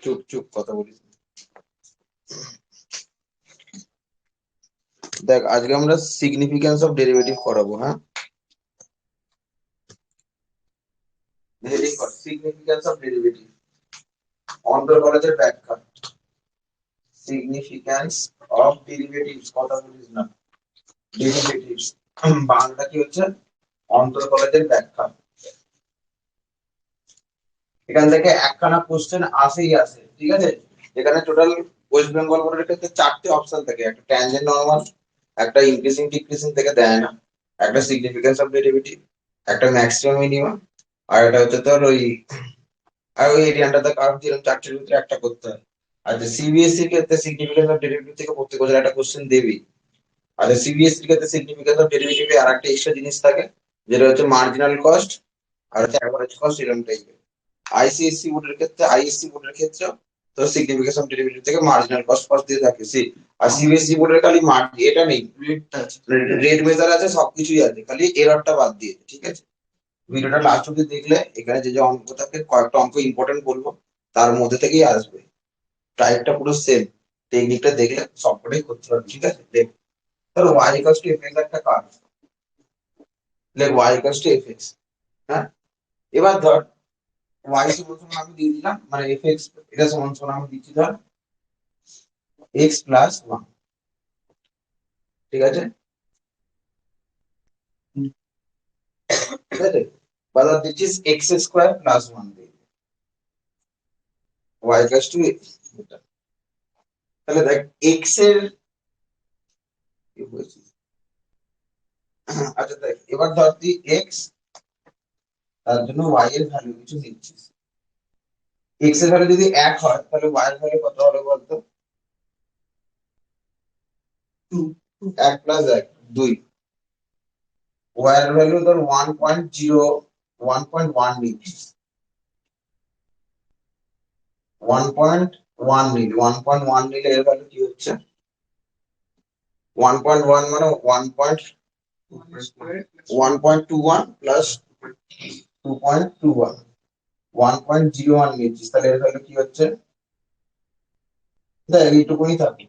চুপ চুপ কথা বলিস না। দেখ আজকে আমরা সিগনিফিকেন্স অফ ডেরিভেটিভ করাবো, হ্যাঁ? হেডিং কর সিগনিফিকেন্স অফ ডেরিভেটিভ, অন্তর্গলের ব্যাখ্যা। সিগনিফিকেন্স অফ ডেরিভেটিভস, কথা বলিস না। ডেরিভেটিভস বাংলা কি হচ্ছে? অন্তর্গলের ব্যাখ্যা। এখান থেকে একখানা কোশ্চেন আসেই আসে, ঠিক আছে? এখানে টোটাল ওয়েস্ট বেঙ্গল বোর্ডের ক্ষেত্রে 4টে অপশন থাকে, একটা ট্যানজেন্ট নরমাল, একটা ইনক্রিজিং ডিক্রিজিং থেকে দেয় না, একটা সিগনিফিকেন্স অফ ডেরিভেটিভ, একটা ম্যাক্সিমাম মিনিমাম, আর একটা হচ্ছে তোর ওই আর ওই এরিয়াটাতে কার্ভ দিলাম, 4টের ভিতরে একটা করতে হয়। আর সিবিএসসি এর ক্ষেত্রে সিগনিফিকেন্স অফ ডেরিভেটিভ থেকে প্রত্যেক বছর একটা কোশ্চেন দেবেই। আর সিবিএসসি এর ক্ষেত্রে সিগনিফিকেন্স অফ ডেরিভেটিভ আর একটা এক্সট্রা জিনিস থাকে, যেটা হচ্ছে মার্জিনাল কস্ট আর হচ্ছে অ্যাভারেজ কস্ট, এরকম টাইপের। আইসিএসসি বোর্ডের ক্ষেত্রে, আইএসসি বোর্ডের ক্ষেত্রে তো সিগনিফিকেন্স অফ ডেরিভেটিভ থেকে মার্জিনাল কস্ট কস্ট দিয়ে থাকে আর সিবিএসসি বোর্ডের খালি এটা নেই, রেট মেজার আছে, সবকিছুই আছে, খালি এররটা বাদ দিয়েছে, ঠিক আছে? ভিডিওটা লাস্ট অব্দি দেখলে এখানে যে যে অঙ্ক থাকে, কয়েকটা অঙ্ক ইম্পর্টেন্ট বলবো, তার মধ্যে থেকেই আসবে। টাইপটা পুরো সেম, টেকনিকটা দেখলে সবকটাই করতে পারবে, ঠিক আছে? দেখ, ধর y equals to f x একটা কার্ভ, দেখ y equals to f x, হ্যাঁ? এবার ধর ওয়াই সমান সমান আমি দিয়ে দিলাম, মানে এফ এক্স এটা সমান সমান আমি দিচ্ছি ধর এক্স প্লাস ওয়ান, ঠিক আছে? ঠিক আছে, বা ধর দিচ্ছিস এক্স স্কোয়ার প্লাস ওয়ান দিয়ে ওয়াই ইকুয়ালস টু, তাহলে দেখ এক্স এর কি হয়েছে। আচ্ছা দেখ, এবার ধর তুই এক্স, তার জন্য ওয়াই এর ভ্যালু কিছু নিচ্ছিস। এক্স এর ভ্যালু যদি 1 হয়, তাহলে ওয়াই এর ভ্যালু কত হবে বলতো? 1 প্লাস 1 2। ওয়াই এর ভ্যালু ধর 1.0, 1.1 নিচ্ছিস, 1.1 নিলি, 1.1 নিলে এর ভ্যালু কি হচ্ছে? 1.1 মানে 1.21 প্লাস 2.21, 1.01 নিচ্ছিস, তাহলে এর ভ্যালু কি হচ্ছে? দেখ এইটুকুনি থাকে,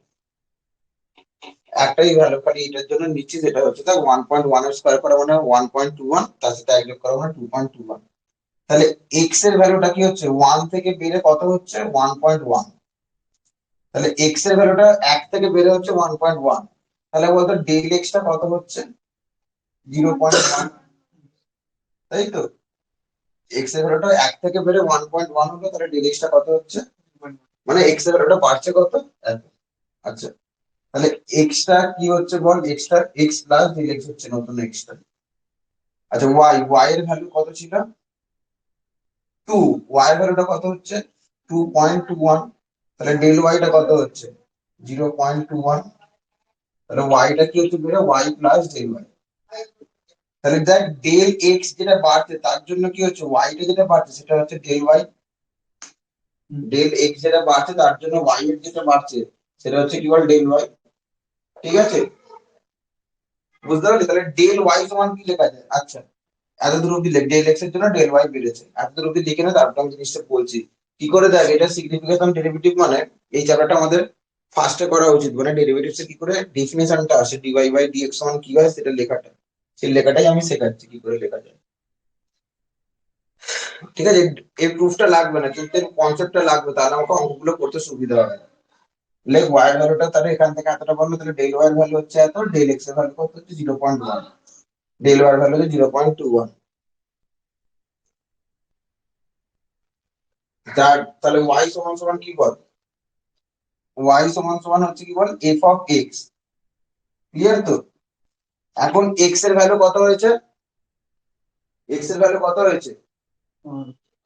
একটাই ভ্যালু খালি এটার জন্য নিচ্ছি, যেটা হচ্ছে দেখ 1.1 এর স্কয়ার করা মানে 1.21, তার সাথে এক যোগ করা মানে 2.21। তাহলে এক্স এর ভ্যালুটা কি হচ্ছে? 1 থেকে বেড়ে কত হচ্ছে? 1.1। তাহলে এক্স এর ভ্যালুটা 1 থেকে বেড়ে হচ্ছে 1.1, তাহলে বলতো ডেল এক্স টা কত হচ্ছে? 0.1, তাই তো? এক্স এর ভ্যালুটা 1 থেকে বেড়ে 1.1 হলো, তাহলে ডেল এক্স টা কত হচ্ছে? মানে এক্স এর ভ্যালুটা বাড়ছে কত? এত। আচ্ছা, তাহলে এক্স টা কি হচ্ছে বল? এক্স টা এক্স প্লাস ডেল এক্স হচ্ছে নতুন এক্স টা। আচ্ছা, ওয়াই, ওয়াই এর ভ্যালু কত ছিল? 2। ওয়াই এর ভ্যালুটা কত হচ্ছে? 2.21। তাহলে ডেল ওয়াই টা কত হচ্ছে? 0.21। তাহলে ওয়াইটা কি হচ্ছে বেরো? Y plus del y. তাহলে দেখ ডেল এক্স যেটা বাড়ছে তার জন্য কি হচ্ছে? ওয়াইটা যেটা বাড়ছে সেটা হচ্ছে ডেল ওয়াই। ডেল এক্স যেটা বাড়ছে তার জন্য ওয়াই এর যেটা বাড়ছে সেটা হচ্ছে কি বল? ডেল ওয়াই, ঠিক আছে? বুঝতে পারলি? তাহলে ডেল ওয়াই সমান কি লেখা যায়? আচ্ছা, এত দূর অব্দি লেখ, ডেল এক্স এর জন্য ডেল ওয়াই বেড়েছে, এত দূর অব্দি লিখে না, তারপর আমি জিনিসটা বলছি কি করে। দেখ এটা সিগনিফিকেন্স ডেরিভেটিভ, মানে এই চ্যাপ্টারটা আমাদের ফার্স্টে করা উচিত, মানে ডেরিভেটিভস এর কি করে ডেফিনেশনটা আসে, ডিওয়াই বাই ডিএক্স সমান কি হয় সেটা লেখাটা, সেই লেখাটাই আমি শেখাচ্ছি কি করে লেখা যায়, ঠিক আছে? এই প্রুফটা লাগবে না, কিন্তু এর কনসেপ্টটা লাগবে, তাহলে আমাকে অঙ্কগুলো করতে সুবিধা হবে। লেখ ওয়াই এর ভ্যালুটা, তাহলে এখান থেকে এতটা বললো, তাহলে ডেল ওয়াই এর ভ্যালু হচ্ছে এত, ডেল এক্স এর ভ্যালু কত হচ্ছে? 0.1, ডেল ওয়াই এর ভ্যালু হচ্ছে 0.21। তাহলে ওয়াই সমান সমান কি বল? ওয়াই সমান সমান হচ্ছে কি বল? F of X. ক্লিয়ার তো? এখন এক্স এর ভ্যালু কত হয়েছে? এক্স এর ভ্যালু কত হয়েছে?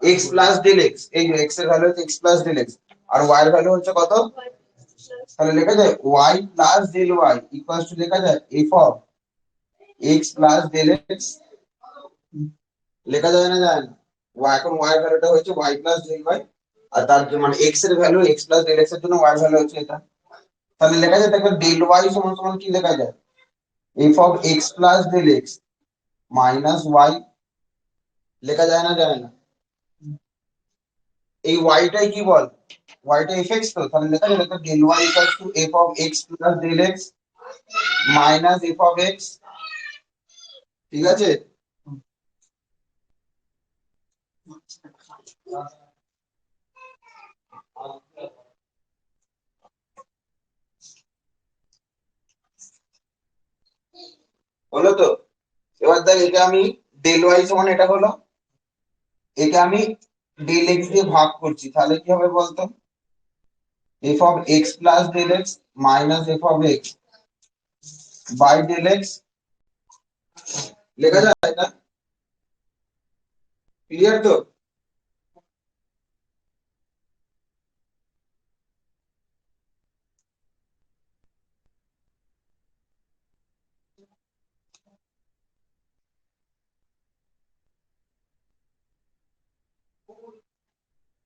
X plus del x. এই যে এক্স এর ভ্যালু হচ্ছে এক্স প্লাস ডেল এক্স, আর ওয়াই এর ভ্যালু হচ্ছে কত? তাহলে লেখা যায় y plus del y equal to, লেখা যায় f of x plus del x. লেখা যায় না? যায় না? ওয়াই, এখন ওয়াই এর ভ্যালুটা হচ্ছে ওয়াই প্লাস ডেল ওয়াই, আর তার মানে এক্স এর value x plus del x এর জন্য ওয়াই এর ভ্যালু হচ্ছে এটা। তাহলে লেখা যায়, দেখবে ডেল ওয়াই সমান সমান কি লেখা যায়? F of x plus del x minus y. লেখা যায় না? যায় না? এই ওয়াইটাই কি বল, ওয়াইটা এফ এক্স, তো তাহলে লেখা যাবে del y equals to f of x plus del x minus F of x. ঠিক আছে, হলো তো? এবার দেখ, এটা আমি ডেল ওয়াই সমান এটা হলো, এটা আমি ডেল এক্স দিয়ে ভাগ করছি, তাহলে কি হবে বলতো? F of x plus del x minus F of x by del x, লেখা যায় না? ক্লিয়ার তো?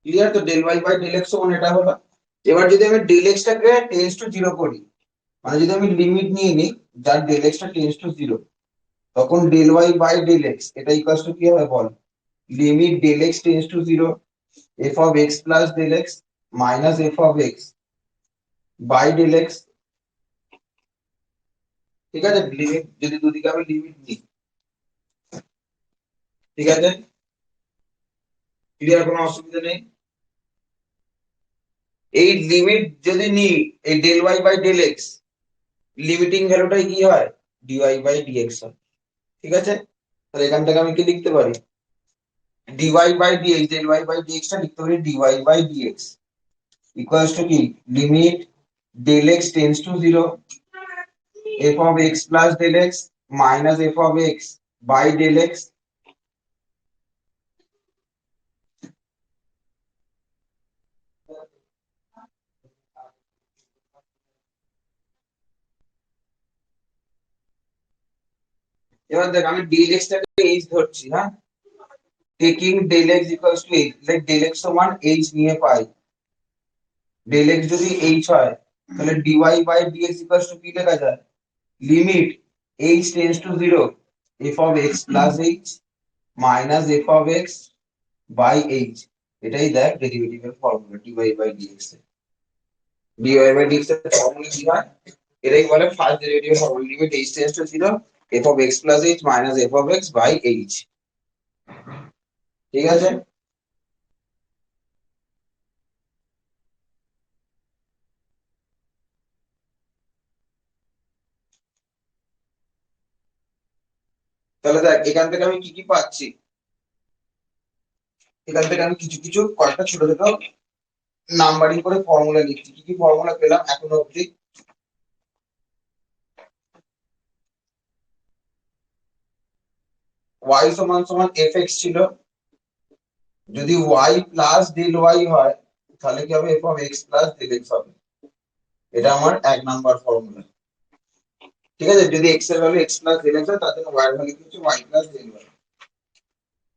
ক্লিয়ার তো? Del Y by del x সমান এটা হলো। এবার যদি আমি ডেল এক্স টাকে টেন্স টু জিরো করি, মানে যদি আমি লিমিট নিয়ে নিই যার ডেল এক্স টা টেন্স টু জিরো, তখন del Y by del x এটা ইকুয়ালস টু কি হবে বল? Limit del x tends to zero f of x plus del x minus F of x by del x. ঠিক আছে, limit যদি দুদিকে আমি লিমিট নিই, ঠিক আছে, ক্লিয়ার, কোনো অসুবিধা নেই। এই লিমিট যদি নিই, এই del Y by del X limiting ভ্যালুটাই কি হয়? ডিওয়াই বাই ডিএক্স হয়। ঠিক আছে, তাহলে এখান থেকে আমি কি লিখতে পারি? Dy by dx, del Y by dx টা লিখতে পারি dy by dx equals to কি? Limit del x tends to zero f of x plus del x minus F of x by del x. এবার দেখ, আমি del x টাকে h ধরছি, হ্যাঁ, taking del x equals to h, like del x সমান h নিয়ে পাই। Del x যদি এইচ হয়, তাহলে dy by dx equals to কি লেখা যায়? Limit h tends to zero f of x plus h minus F of x by h. এটাই দেখ ডেরিভেটিভের ফর্মুলা ডিওয়াই বাই ডিএক্স এর। ডিওয়াই বাই ডিএক্স এর ফর্মুলা কি হয়? এটাই বলে ফার্স্ট ডেরিভেটিভের formula, limit h tends to zero f of x plus h minus F of x by h. ঠিক আছে, তাহলে দেখ এখান থেকে আমি কি কি পাচ্ছি, এখান থেকে আমি কিছু কিছু কয়েকটা ছোট ছোট নাম্বারিং করে ফর্মুলা লিখছি। কি কি ফর্মুলা পেলাম এখনো অব্দি? ওয়াই সমান সমান এফ এক্স ছিল, যদি ওয়াই প্লাস ডেল ওয়াই হয় তাহলে কি হবে? F of x plus del x হবে। এটা আমার এক নাম্বার ফর্মুলা। ঠিক আছে, যদি এক্স এর value x plus del x হয় তার জন্য ওয়াই এর ভ্যালু কি হচ্ছে? Y plus del y.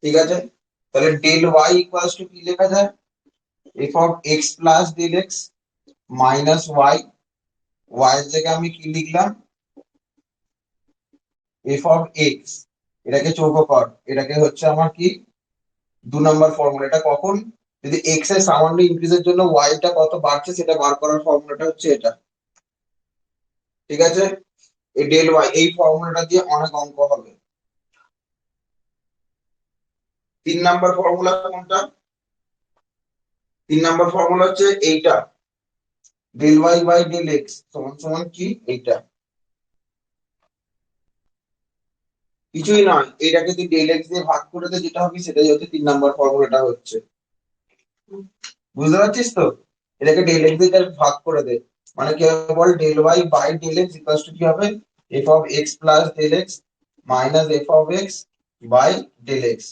ঠিক আছে, তাহলে ডেল ওয়াই ইকুয়ালস টু কি লেখা যায়? F of x plus del x minus y, y এর জায়গায় আমি কি লিখলাম? এফ অফ এক্স, এটাকে চৌকো কর, এটাকে হচ্ছে আমার কি? দু নম্বর ফর্মুলা। এটা কখন? যদি এক্স এর সামান্য ইনক্রিজের জন্য ওয়াই টা কত বাড়ছে সেটা বার করার ফর্মুলাটা হচ্ছে এটা। ঠিক আছে, এই ডেল ওয়াই এই ফর্মুলাটা দিয়ে অনেক অঙ্ক হবে। 3 নাম্বার ফর্মুলা কোনটা? 3 নাম্বার ফর্মুলা হচ্ছে এইটা, del Y by del x সমান সমান কি? এইটা কিছুই নয়, এটাকে তুই ডেল এক্স দিয়ে ভাগ করে দে, যেটা হবে সেটাই হচ্ছে 3 নাম্বার ফর্মুলাটা হচ্ছে। বুঝতে পারছিস তো? এটাকে ডেল এক্স দিয়ে just ভাগ করে দে, মানে কি হবে বল? Del Y by del x equals to কি হবে? F of x plus del x minus F of x by del x.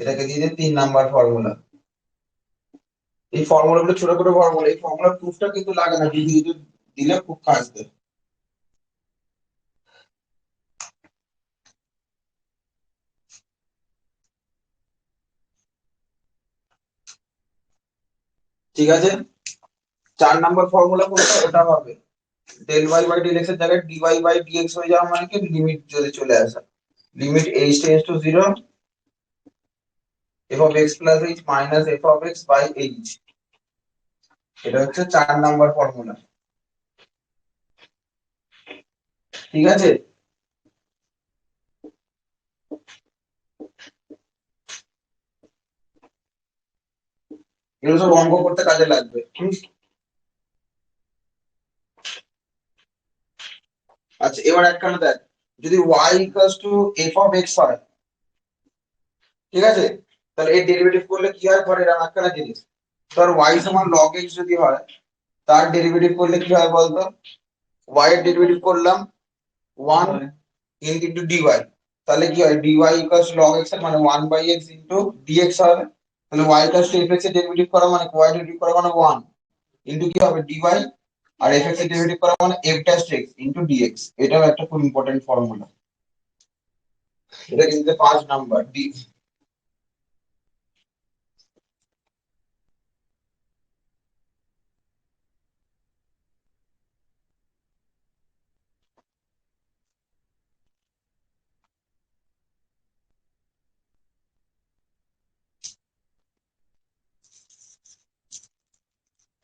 এটাকে দিয়ে দে 3 নাম্বার ফর্মুলা। এই ফর্মুলা গুলো ছোট ছোট ফর্মুলা, এই ফর্মুলার প্রুফটা কিন্তু লাগে না, দিদি দিদি দিলে খুব কাজ দেয়। ঠিক আছে, 4 নাম্বার ফর্মুলা কোনটা? ওটা হবে del Y by del x এর জায়গায় ডিওয়াই বাই ডিএক্স হয়ে যাওয়া, মানে কি? লিমিট যদি চলে আসা, limit h tends to zero f of x plus h minus F of x by h. এটা হচ্ছে 4 নাম্বার ফর্মুলা। ঠিক আছে, এগুলো সব অঙ্ক করতে কাজে লাগবে। আচ্ছা, এবার একখানা দেখ, যদি y equals to f of x হয়, ঠিক আছে, তাহলে এর ডেরিভেটিভ করলে কি হয়, ধর এরকম একখানা জিনিস, ধর y সমান log x যদি হয়, তার ডেরিভেটিভ করলে কি হয় বলতো, y এর ডেরিভেটিভ করলাম 1 ইনটু dy, তাহলে কি হয়, dy ইকুয়ালস log x এর মানে 1 বাই x ইনটু dx হবে। তাহলে y ইকুয়ালস টু fx এর ডেরিভেটিভ করা মানে y ডেরিভেটিভ করা মানে 1 ইনটু কি হবে dy, আর fx এর ডেরিভেটিভ করা মানে f dash x into dx। এটাও একটা খুব ইম্পর্টেন্ট ফর্মুলা, এটা কিন্তু 5 নাম্বার ডি।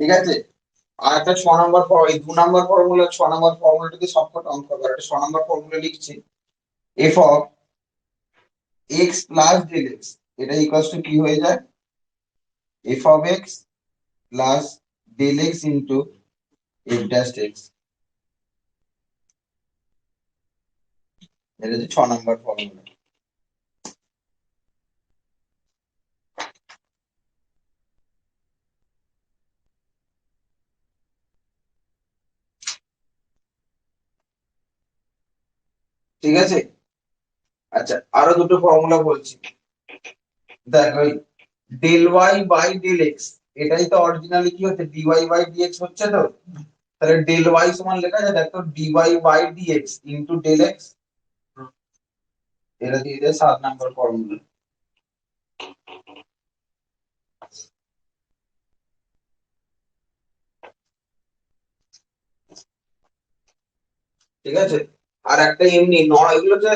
ঠিক আছে, আর একটা 6 নম্বর এই 2 নম্বর ফর্মুলা, 6 নম্বর ফর্মুলাটাকে সবকটা অঙ্ক করে, একটা 6 নম্বর ফর্মুলা লিখছি, f of x plus del x, এটা ইকুয়ালস টু কি হয়ে যায়, f of x plus del x into f dash x. এটা হচ্ছে 6 নম্বর ফর্মুলা। ঠিক আছে, আচ্ছা আরো দুটো ফর্মুলা বলছি, দেখ ওই del Y by del x, এটাই তো অরিজিনালি কি হচ্ছে, ডিওয়াই বাই ডিএক্স হচ্ছে তো, তাহলে ডেল ওয়াই সমান লেখা যায় দেখো dy by dx into del x, এটা দিয়ে দেয় 7 নম্বর ফর্মুলা। ঠিক আছে, আর একটা এমনি এগুলো যে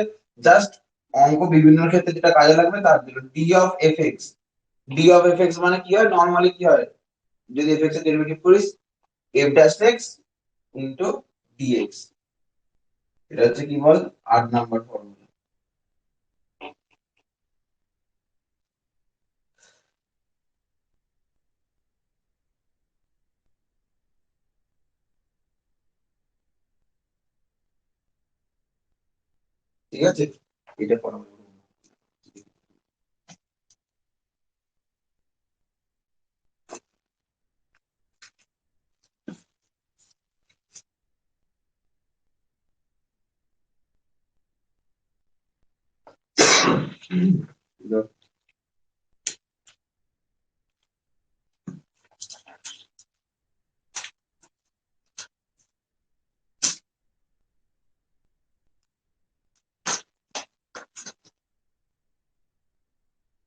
জাস্ট অঙ্ক বিভিন্ন ক্ষেত্রে যেটা কাজে লাগবে তার জন্য, d of f x, d of f x মানে কি হয়, নর্মালি কি হয়, যদি এফ এক্স এর ডেরিভেটিভ করিস f dash x into dx. এটা হচ্ছে কি বল, 8 নাম্বার ফর্মুলা। ঠিক আছে, এটা ফর্মুলা।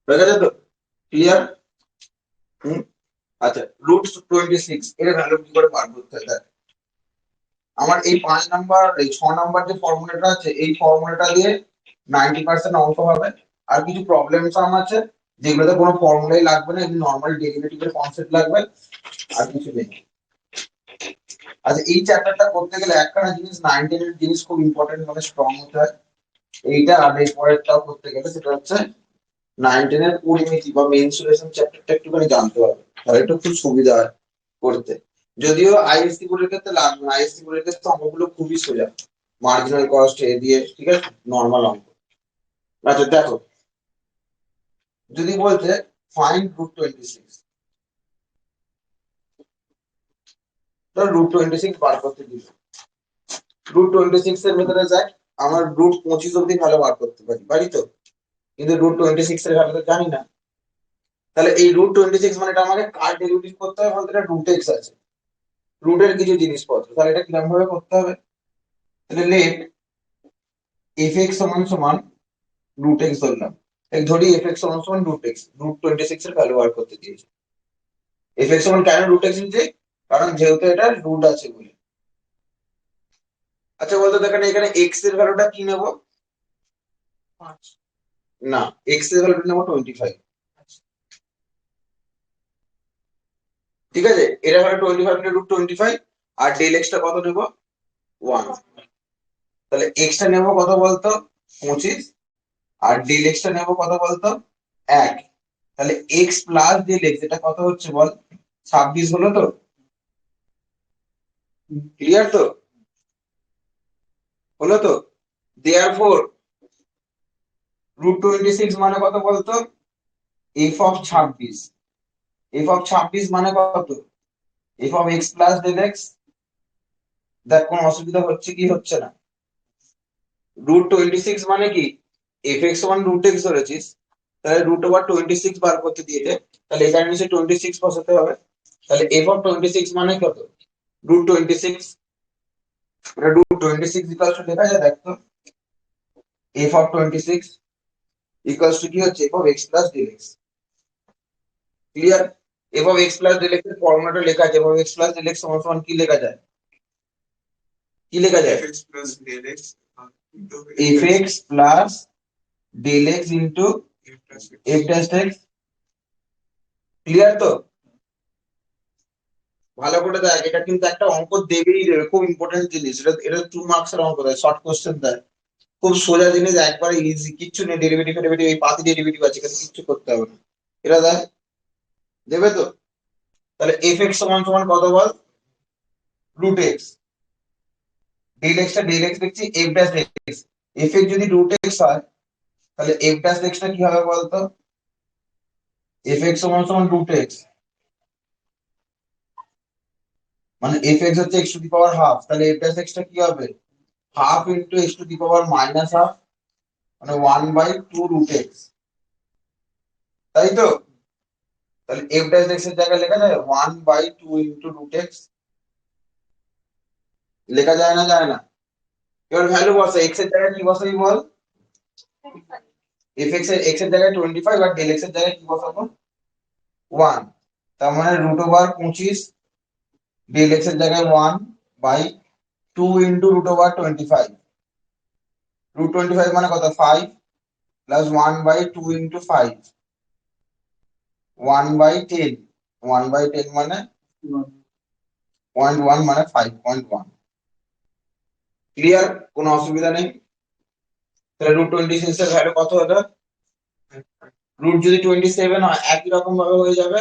হয়ে গেছে তো, ক্লিয়ার? হুম, আচ্ছা, √26 এর ভ্যালু কি করে বার করতে হয় দেখ, আমার এই 5 নাম্বার এই 6 নাম্বার যে ফর্মুলাটা আছে, এই ফর্মুলাটা দিয়ে 90% অঙ্ক হবে। আর কিছু প্রবলেম সাম আছে যেগুলোতে কোনো ফর্মুলাই লাগবে না, এমনি নর্মাল ডেরিভেটিভের কনসেপ্ট লাগবে, আর কিছু নেই। আচ্ছা, এই চ্যাপ্টারটা করতে গেলে একখানা জিনিস 9-10 এর জিনিস খুব ইম্পর্টেন্ট মানে স্ট্রং হতে হয়, এইটা আর এর পরেরটাও করতে গেলে, সেটা হচ্ছে 9-10 এর পরিমিতি বা মেনসুরেশন চ্যাপ্টারটা একটুখানি জানতে হবে, তাহলে একটু খুব সুবিধা হয় করতে। যদিও আইএসসি বোর্ডের ক্ষেত্রে লাগবে না, আইএসসি বোর্ডের ক্ষেত্রে অঙ্কগুলো খুবই সোজা, মার্জিনাল কস্ট এ দিয়ে, ঠিক আছে, নর্মাল অঙ্ক। আচ্ছা দেখো, যদি বলতে ফাইন্ড √26, ধর √26 বার করতে দিল, √26 এর ভেতরে যায়, আমার √25 অব্দি ভালো বার করতে পারি তো, কিন্তু √26 এর ভ্যালু তো জানি না। তাহলে এই √26 মানে এটা আমাকে কার ডেরিভেটিভ করতে হবে বলতে, এটা √x আছে, রুটের কিছু জিনিসপত্র, তাহলে এটা কিরকম ভাবে করতে হবে, তাহলে লেট এফ এক্স সমান সমান √x ধরলাম, ধরি এফ এক্স সমান সমান √x, √26 এর ভ্যালু বার করতে দিয়েছি। এফ এক্স সমান কেন √x নিচ্ছে, কারণ যেহেতু এটা রুট আছে বলে। আচ্ছা বলতো দেখেন, এখানে এক্স এর ভ্যালুটা কি নেব, না, এক্স এর ভ্যালুটা নেবো 25, ঠিক আছে, এটা হলো 25 ইন্টু রুট 25, আর ডেল এক্সটা কত নেব? 1। তাহলে এক্সটা নেব কত বলতো? 25, আর ডেল এক্সটা নেব কত বলতো? 1। তাহলে এক্স প্লাস ডেল এক্স এটা কত হচ্ছে বল? 26 হলো তো? ক্লিয়ার তো? হলো তো? দেয়ারফর রুট 26 মানে কত বলতো? F of 26। এফ অফ 26 মানে কত? F of x plus del x. দেখ কোনো অসুবিধা হচ্ছে কি হচ্ছে না? রুট 26 মানে কি? F x one root x ধরেছিস, তাহলে রুট ওভার 26 বার করতে দিয়েছে, তাহলে এখানে নিচে 26 বসাতে হবে। তাহলে এফ অফ 26 মানে কত? রুট 26। এটা রুট 26 ইকুয়ালস টু লেখা যায় দেখ তো। এফ অফ 26 ইকুয়ালস টু কি হচ্ছে? F of x plus del x. Clear? F of x plus del x এর ফর্মুলাটা লেখা আছে। F of x plus del x সমান সমান কি লেখা যায়? কি লেখা যায়? F x plus del x into f dash x. Clear তো? ভালো করে দেখ, এটা কিন্তু একটা অঙ্ক দেবেই দেবে, খুব ইম্পর্টেন্ট জিনিস। এটা 2 মার্কস এর অঙ্ক দেয়, শর্ট কোশ্চেন দেয়। খুব সোজা জিনিস, একবারে ইজি, কিচ্ছু নেই। ডেরিভেটিভ ফেরিভেটিভ এই পাতি ডেরিভেটিভ আছে, এখানে কিচ্ছু করতে হবে না। এটা দেয়, দেবে তো? তাহলে এফ এক্স সমান সমান কত বল? Root x. ডেল এক্স টা ডেল এক্স দেখছি, f dash x. F x যদি রুট এক্স হয়, তাহলে এফ ড্যাশ এক্স টা কি হবে বলতো? এফ এক্স সমান সমান রুট এক্স, মানে এফ এক্স হচ্ছে x to the power half, তাহলে এফ ড্যাশ এক্স টা কি হবে? Half into x to the power minus half, মানে 1/2 রুট এক্স। তাই তো? তাহলে এফ ড্যাশ এক্স এর জায়গায় লেখা যায় 1/2 ইন্টু রুট এক্স। লেখা যায় না? যায় না? এবার ভ্যালু বসা, এক্স এর জায়গায় কি বসাই বল? এফ এক্স এর জায়গায় 25, আর ডেল এক্স এর জায়গায় কি বসাবো? 1। তার মানে রুট ওভার 25, ডেল এক্স এর জায়গায় 1/2 ইন্টু রুট ওভার 25। রুট 25 মানে কত? 5 প্লাস 1/2 ইন্টু 5, 1/10। 1/10 মানে 0.1, মানে 5.1। ক্লিয়ার? কোনো অসুবিধা নেই? তাহলে রুট 26 এর ভ্যালু কত হলো? রুট যদি 27 হয় একই রকম ভাবে হয়ে যাবে।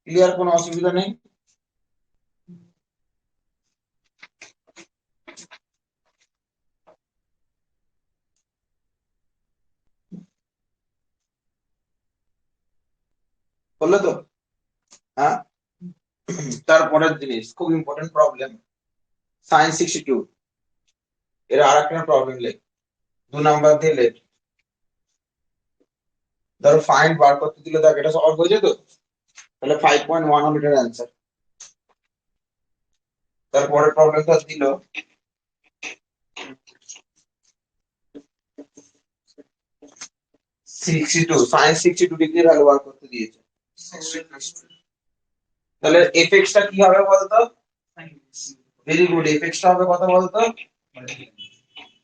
ক্লিয়ার? কোনো অসুবিধা নেই? বললো তো? হ্যাঁ। তারপরের জিনিস খুব ইম্পর্টেন্ট প্রবলেম, সাইন 62। এর আর একটা প্রবলেম লেখ, 2 নাম্বার দিয়ে লেখ। ধরো ফাইন্ড বার করতে দিলে, দেখ এটা সলভ হয়ে যেত, তাহলে 5.1 হলো এটার অ্যান্সার। তারপরের প্রবলেমটা দিল 62, সাইন 62 ডিগ্রি ভ্যালু বার করতে দিয়েছে। তাহলে এফ এক্স টা কি হবে বলতো? ভেরি গুড, এফ এক্স টা হবে কত বলতো?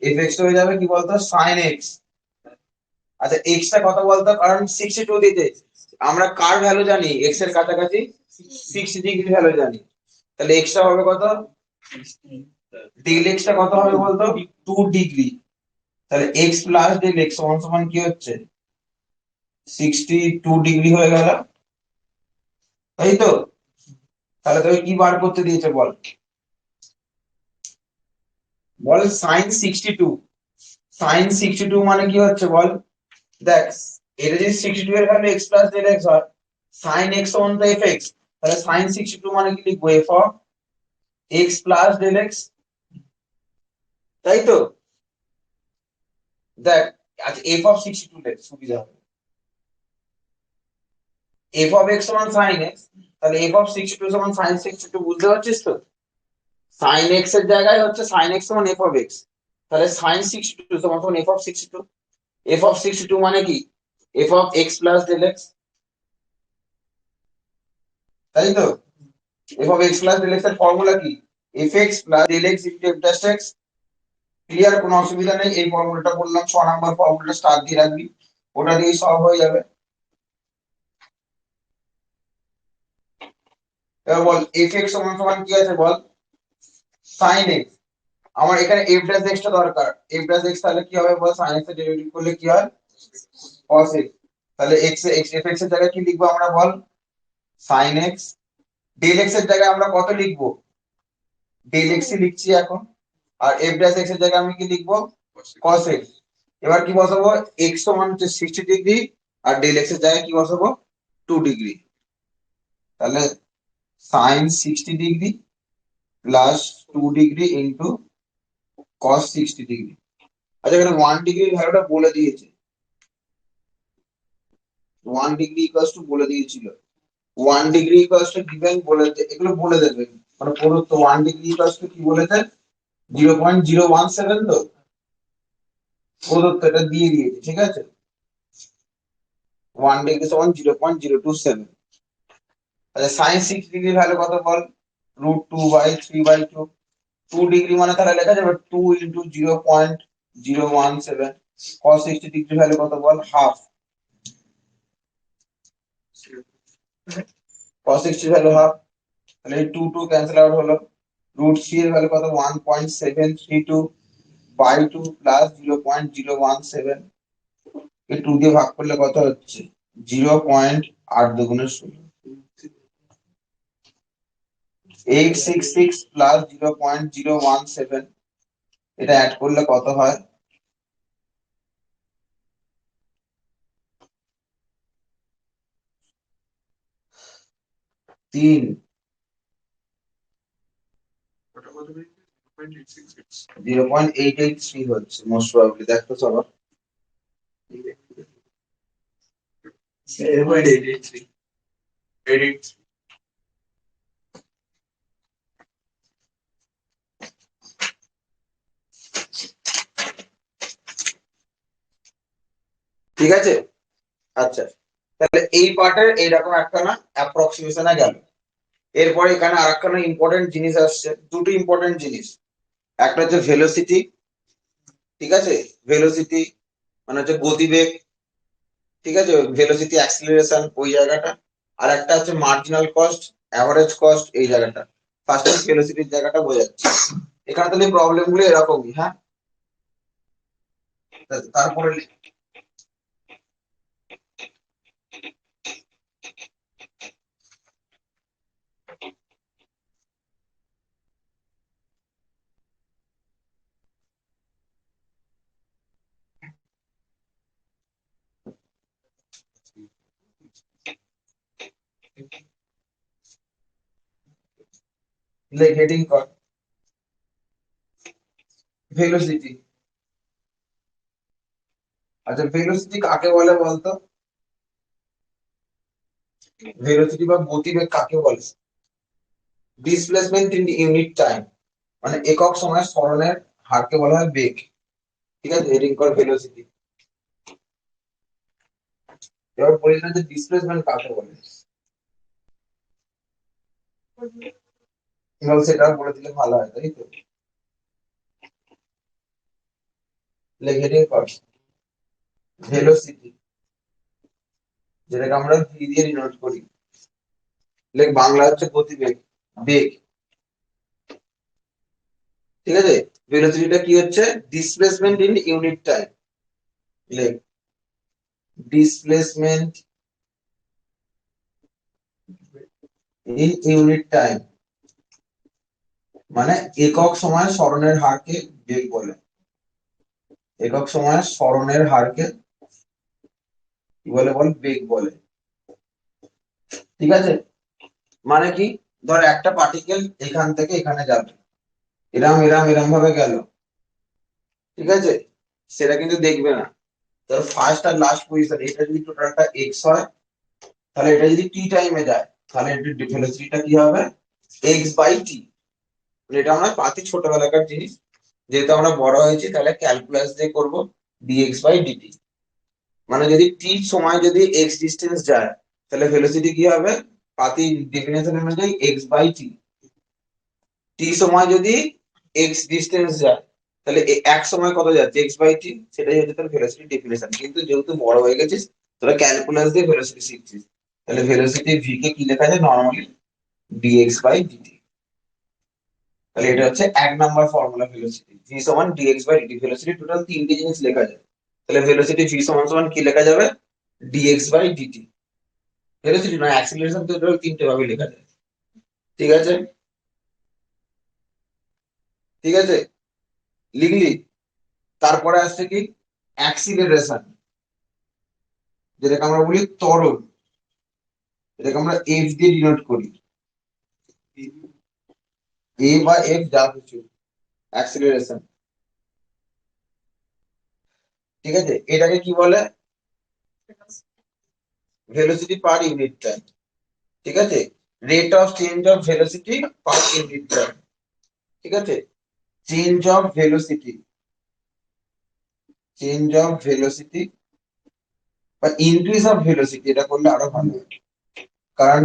এফ এক্স হয়ে যাবে কি বলতো? Sine x. আচ্ছা এক্স টা কত বলতো? কারণ 62 দিতে আমরা কার ভ্যালু জানি? এক্স এর কাছাকাছি 60 ডিগ্রি ভ্যালু জানি। তাহলে এক্স টা হবে কত? ডেল এক্স টা কত হবে বলতো? 2 ডিগ্রি। তাহলে এক্স প্লাস ডেল এক্স সমান সমান কি হচ্ছে? 62 ডিগ্রি হয়ে গেল। তাই তো? তাহলে তোকে কি বার করতে দিয়েছে বল? বল সাইন 62। সাইন 62 মানে কি হচ্ছে বল? দেখ, এটা যদি 62 এর value x plus del x হয়, সাইন এক্স সমান তো এফ এক্স, তাহলে সাইন 62 মানে কি লিখবো? F of x plus del x. তাই তো? দেখ, আচ্ছা এফ অফ 62 লেখ, সুবিধা হবে। এফ অফ এক্স সমান সাইন এক্স, তাহলে এফ অফ 62 সমান সাইন 62, বুঝতে পারছিস তো? সাইন এক্স এর জায়গায় হচ্ছে সাইন এক্স সমান এফ অফ এক্স, তাহলে সাইন 62 সমান সমান এফ অফ 62। এফ অফ 62 মানে কি? F of x plus del x. তাই তো? F of x plus del x এর ফর্মুলা কি? F x plus del x into f dash x. Clear? কোনো অসুবিধা নেই। এই ফর্মুলাটা বললাম, 6 নাম্বার ফর্মুলাটা স্টার দিয়ে রাখবি, ওটা দিয়েই সলভ হয়ে যাবে। এবার বল এফ এক্স সমান সমান কি আছে বল, সাইন এক্স। আমার এখানে এফ ড্যাশ এক্স টা দরকার, এফ ড্যাশ এক্স তাহলে কি হবে বল, সাইন এক্স এর ডেরিভেটিভ করলে কি হয়, cos x। তাহলে এক্স এক্স এফ এক্স এর জায়গায় কি লিখবো আমরা বল, সাইন এক্স। ডেল এক্স এর জায়গায় আমরা কত লিখবো, ডেল এক্স ই লিখছি এখন। আর এফ ড্যাশ এক্স এর জায়গায় আমি কি লিখবো, cos x। এবার কি বসাবো, এক্স সমান হচ্ছে 60 ডিগ্রি, আর ডেল এক্স এর জায়গায় কি বসাবো, 2 ডিগ্রি। তাহলে sine 60 degree plus 2 degree into cos 60 degree. আচ্ছা এখানে 1 ডিগ্রির ভ্যালুটা বলে দিয়েছে, 1 ডিগ্রি ইকুয়ালস টু বলে দিয়েছিল, 1 ডিগ্রি ইকুয়ালস টু গিভেন বলে, এগুলো বলে দেবে মানে প্রদত্ত। 1 ডিগ্রি ইকুয়ালস টু কি বলেছে, 0.017। তো প্রদত্ত এটা দিয়ে দিয়েছে, ঠিক আছে। 1 ডিগ্রি সমান 0.027। আচ্ছা সাইন 6 ডিগ্রি ভ্যালু কত বল, √2/3/2। 2 ডিগ্রি মানে তাহলে লেখা যাবে 2 × 0.017। cos 60 ডিগ্রি ভ্যালু কত বল, হাফ। cos 60 ভ্যালু হাফ, তাহলে 2 ক্যান্সেল আউট হলো। √3 এর ভ্যালু কত, 1.732/2 প্লাস 0.017। এই 2 দিয়ে ভাগ করলে কত হচ্ছে, 0.8×2 866 প্লাস 0.017। এটা অ্যাড করলে কত হয়, 3। 0.883 হচ্ছে মোস্ট প্রবাবলি, দেখো সবার। 0.883। ঠিক আছে। আচ্ছা তাহলে এই পার্টের এইরকম একখানা অ্যাপ্রক্সিমেশনে গেল। এরপরে এখানে আরেকখানা ইম্পর্টেন্ট জিনিস আসছে, দুটো ইম্পর্টেন্ট জিনিস। একটা হচ্ছে ভেলোসিটি, ঠিক আছে, ভেলোসিটি মানে হচ্ছে গতিবেগ, ঠিক আছে, ভেলোসিটি অ্যাক্সিলারেশন ওই জায়গাটা। আর একটা হচ্ছে মার্জিনাল কস্ট, অ্যাভারেজ কস্ট, এই জায়গাটা। ফার্স্টে ভেলোসিটির জায়গাটা বোঝাচ্ছি। এখানে তাহলে প্রবলেম গুলো এরকমই, হ্যাঁ। তারপরে হেডিং কর ভেলোসিটি। আচ্ছা ভেলোসিটি কাকে বলে বলতো, ভেলোসিটি বা গতিবেগ কাকে বলে, ডিসপ্লেসমেন্ট ইন ইউনিট টাইম, মানে একক সময় সরণের হারকে বলা হয় বেগ। ঠিক আছে, হেডিং কর ভেলোসিটি। এবার বলি না যে ডিসপ্লেসমেন্ট কাকে বলে, এবার সেটাও বলে দিলে ভালো হয়, তাই তো। হেডিং কর ভেলোসিটি, যেটাকে আমরা ভি দিয়ে ডিনোট করি। বাংলা হচ্ছে গতিবেগ, বেগ। ঠিক আছে, ভেলোসিটিটা কি হচ্ছে, displacement in unit time. Displacement in unit time মানে একক সময় সরণের হারকে বেগ বলে। একক সময় সরণের হারকে কি বলে বল, বেগ বলে। ঠিক আছে, মানে কি, ধর একটা পার্টিকেল এখান থেকে এখানে যাবে, এরম এরম এরম ভাবে গেল, ঠিক আছে, সেটা কিন্তু দেখবে না। ধর ফার্স্ট আর লাস্ট পজিশন, এটা যদি টোটালটা এক্স হয়, তাহলে এটা যদি টি টাইমে যায়, তাহলে এটার ভেলোসিটিটা কি হবে, x/t। এটা আমরা পাতি ছোটবেলাকার জিনিস, যেহেতু আমরা বড় হয়েছি তাহলে ক্যালকুলাস দিয়ে করবো, dx/dt। মানে যদি টি সময় যদি এক্স ডিস্টেন্স যায়, তাহলে ভেলোসিটি কি হবে, পাতি ডেফিনেশন অনুযায়ী x/t। টি সময় যদি এক্স ডিস্টেন্স যায়, তাহলে এক সময় কত যাচ্ছে, x/t, সেটাই হচ্ছে তোর ভেলোসিটি ডেফিনেশন। কিন্তু যেহেতু বড় হয়ে গেছিস, তোরা ক্যালকুলাস দিয়ে ভেলোসিটি শিখছিস, তাহলে ভেলোসিটি ভি কে কি লেখা যায় নর্মালি, dx বাই dt। তাহলে এটা হচ্ছে 1 নম্বর ফর্মুলা ভেলোসিটি, v সমান dx by dt। Velocity total তিনটে জিনিস লেখা যায়। তাহলে ভেলোসিটি v সমান সমান কি লেখা যাবে? dx by dt। ভেলোসিটি নয়, অ্যাক্সিলারেশন তো টোটাল তিনটে ভাবে লেখা যায়। ঠিক আছে, ঠিক আছে, লিখলি? তারপরে আসছে কি? অ্যাক্সিলারেশন, যেটাকে আমরা বলি ত্বরণ, এটাকে আমরা এফ দিয়ে ডিনোট করি। এ বা এফ যা কিছু, অ্যাক্সিলারেশন। ঠিক আছে, এটাকে কি বলে? Velocity per unit time. ঠিক আছে, rate of change of velocity per unit time. ঠিক আছে, change of velocity, change of velocity বা ইনক্রিজ অফ ভেলোসিটি, এটা করলে আরো ভালো হয়। কারণ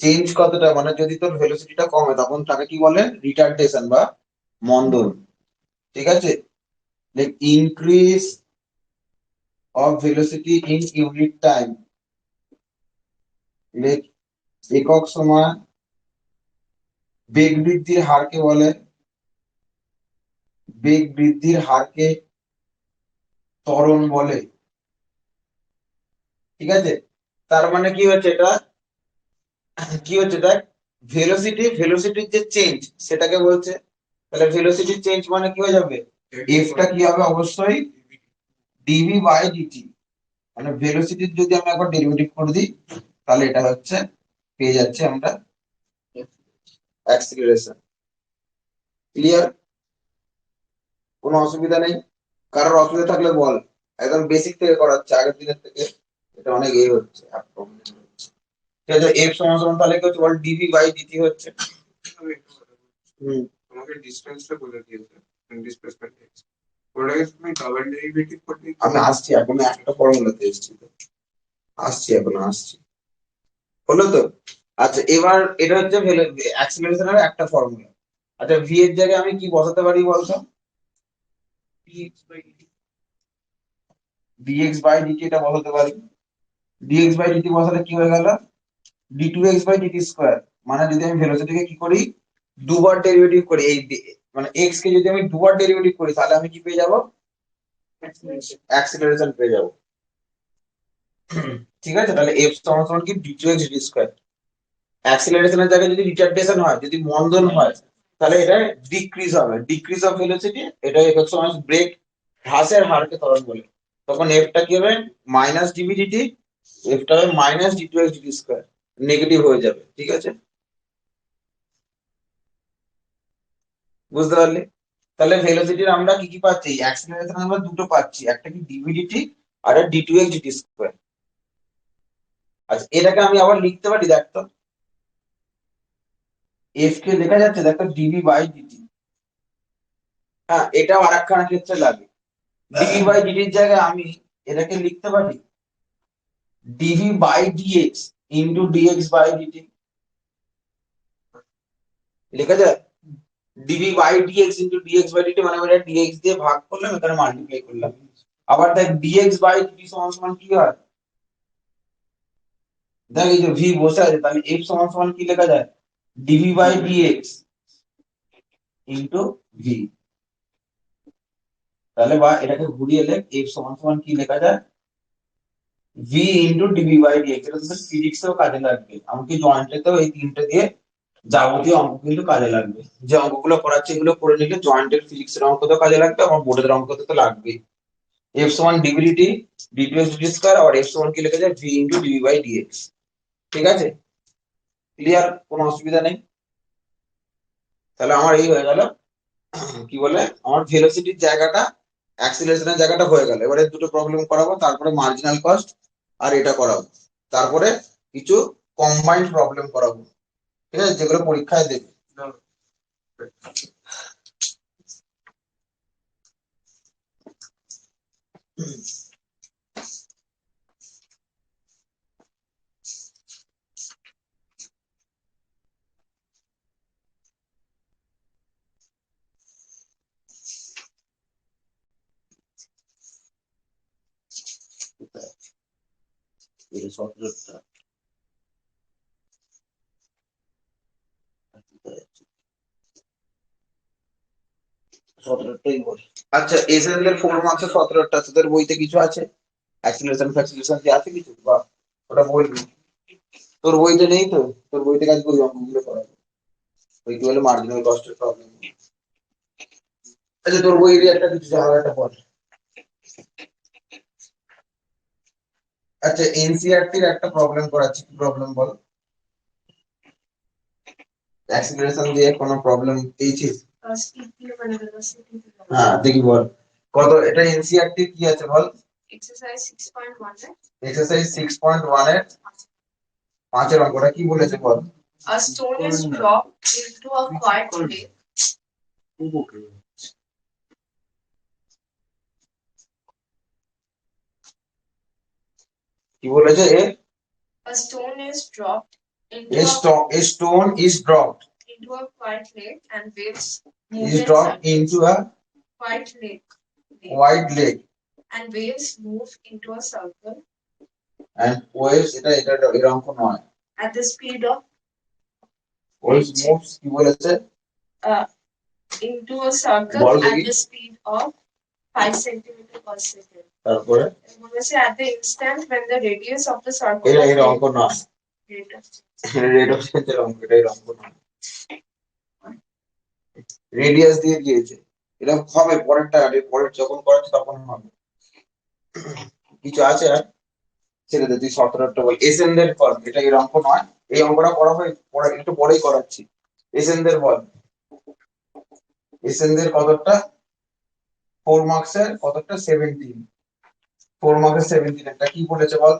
চেঞ্জ কতটা, মানে যদি তোর ভেলোসিটিটা কমে তখন তাকে কি বলে? রিটার্ডেশন বা মন্দন। ঠিক আছে, increase of velocity in unit time, একক সময় বেগ বৃদ্ধির হারকে বলে, বেগ বৃদ্ধির হারকে ত্বরণ বলে। ঠিক আছে, তার মানে কি হচ্ছে এটা? কি হচ্ছে দেখ, ভেলোসিটির যে চেঞ্জ সেটাকে বলছে। তাহলে ভেলোসিটির চেঞ্জ মানে কি হয়ে যাবে? এফটা কি হবে? অবশ্যই ডিভি বাই ডিটি। মানে ভেলোসিটির যদি আমি একবার ডেরিভেটিভ করে দিই, তাহলে এটা হচ্ছে, পেয়ে যাচ্ছে আমরা অ্যাক্সিলারেশন। ক্লিয়ার? কোনো অসুবিধা নেই? কারোর অসুবিধা থাকলে বল। একদম বেসিক থেকে করাচ্ছে, আগের দিনের থেকে এটা অনেক হচ্ছে, ঠিক আছে। এফ সমান সমান তাহলে কি হচ্ছে বল? ডিভি বাই ডিটি হচ্ছে। হুম, তোমাকে ডিসটেন্সটা বলে দিয়েছে, ডিসপ্লেসমেন্ট এক্স, ওটাকে তুমি ডাবল ডেরিভেটিভ করতে আমি আসছি, এখন একটা ফর্মুলাতে এসেছি তো, আসছি, এখন আসছি। হলো তো? আচ্ছা, এবার এটা হচ্ছে অ্যাক্সিলারেশনের একটা ফর্মুলা। আচ্ছা, ভি এর জায়গায় আমি কি বসাতে পারি বলতো? ডিএক্স বাই ডিটি এটা বসাতে পারি। ডিএক্স বাই ডিটি বসালে কি হয়ে গেল? D two x by dt square. মানে যদি আমি ভেলোসিটিকে কি করি, দুবার ডেরিভেটিভ করি, মানে এক্স কে যদি আমি দুবার ডেরিভেটিভ করি, তাহলে আমি কি পেয়ে যাবো? অ্যাক্সিলারেশন পেয়ে যাবো। ঠিক আছে, তাহলে এফ সমান সমান কি? D two x dt square. অ্যাক্সিলারেশনের জায়গায় যদি রিটার্ডেশন হয়, যদি মন্দন হয়, তাহলে এটা ডিক্রিজ হবে, ডিক্রিজ অফ ভেলোসিটি। এটা একক সময় ব্রেক, হ্রাসের হারকে ত্বরণ বলে। তখন এফটা কি হবে? মাইনাস ডিভিডিটি, এফটা হবে minus d two x dt square, negative হয়ে যাবে। ঠিক আছে, বুঝতে পারলি? তাহলে ভেলোসিটির আমরা কি কি পাচ্ছি? অ্যাক্সিলারেশন আমরা দুটো পাচ্ছি, একটা কি ডিভিডিটি, আর একটা d two x dt square. আচ্ছা, এটাকে আমি আবার লিখতে পারি, দেখ তো, এফ কে লেখা যাচ্ছে, দেখ তো, ডিভি বাই ডিটি। হ্যাঁ, এটাও আর একখানা ক্ষেত্রে লাগে। ডিভি বাই ডিটির জায়গায় আমি এটাকে লিখতে পারি dv by dx into dx by dt, লেখা যায়। Dv by dx into dx by dt, মানে আমরা ডিএক্স দিয়ে ভাগ করলাম, এখানে মাল্টিপ্লাই করলাম। আবার দেখ, ডিএক্স বাই ডিটি সমান সমান কি হয়? দেখ, এই যে ভি বসে আছে, তাহলে এফ সমান সমান কি লেখা যায়? Dv by dx into v. তাহলে বা এটাকে ঘুরিয়ে লেখ, এফ সমান সমান কি লেখা যায়? V into dv by dx. এটা তো ফিজিক্সেও কাজে লাগবে, আমাকে জয়েন্টেতেও এই তিনটে দিয়ে যাবতীয় অঙ্ক কিন্তু কাজে লাগবে। যে অঙ্কগুলো করাচ্ছে এগুলো করে নিলে জয়েন্টের ফিজিক্সের অঙ্ক তো কাজে লাগবে, আমার বোর্ডের অঙ্ক তো লাগবেই। এফ সমান dv dt, d two x dt square, আর এফ সমান কি লেখা যায়? V into dv by dx. ঠিক আছে, ক্লিয়ার? কোনো অসুবিধা নেই? তাহলে আমার এই হয়ে গেল, কি বলে, আমার ভেলোসিটির জায়গাটা, অ্যাক্সিলারেশনের জায়গাটা হয়ে গেল। এবারে দুটো প্রবলেম করাবো, তারপরে মার্জিনাল কস্ট আর এটা করাবো, তারপরে কিছু কম্বাইন্ড প্রবলেম করাবো। ঠিক আছে, যেগুলো পরীক্ষায় দেবে। এই 17টা 17টাই বল। আচ্ছা এসএল এর 4 মার্কস 17টা তোদের বইতে কিছু আছে? অ্যাক্সিলারেশন ফ্যাক্সিলারেশন কি আছে কিছু? বা ওটা বলবি। তোর বইতে নেই তো? তোর বইতে কাজ করবি অঙ্কগুলো করাবো। ওই কি বলে মার্জিনাল কস্টের প্রবলেম। আচ্ছা তোর বইয়ের একটা কিছু জানার একটা বল। আচ্ছা এনসিইআরটি এর একটা প্রবলেম করাচ্ছি, কি প্রবলেম বল? অ্যাক্সিলারেশন দিয়ে কোনো প্রবলেম পেয়েছিস? হ্যাঁ দেখি বল। কত এটা এনসিইআরটি কি আছে বল? এক্সারসাইজ 6.1 এক্সারসাইজ 6.1 এর 5 এর অঙ্কটা কি বলেছে বল? A stone is dropped into a quiet lake. কি বলেছে এ? A stone is dropped into A stone is dropped into a quiet lake and waves is move in dropped circles. into a Quiet lake. wide lake And waves move into a circle and waves এটা এর অঙ্ক নয়। at the speed of waves moves কি বলেছে? into a circle ball at দেখি। the speed of 5 centimeter per second. তারপরে At the instant when the radius of the circle এটা of এর অঙ্ক নয়। rate of রেড অফ চেঞ্জের অঙ্ক, এটা এর অঙ্ক নয়। রেডিয়াস দিয়ে দিয়েছে, এটা হবে পরেরটা, পরের যখন করাচ্ছে তখন হবে। কিছু আছে আর? ছেড়ে দে তুই 17টা বল। এসএনদের কর, এটা এর অঙ্ক নয়। এই অঙ্কটা করাবো পরে, একটু পরেই করাচ্ছি। এসএনদের বল। এসএনদের কতটা? 4 মার্কসের কতটা? 17। 4 মার্কসের 17 একটা কি বলেছে বল?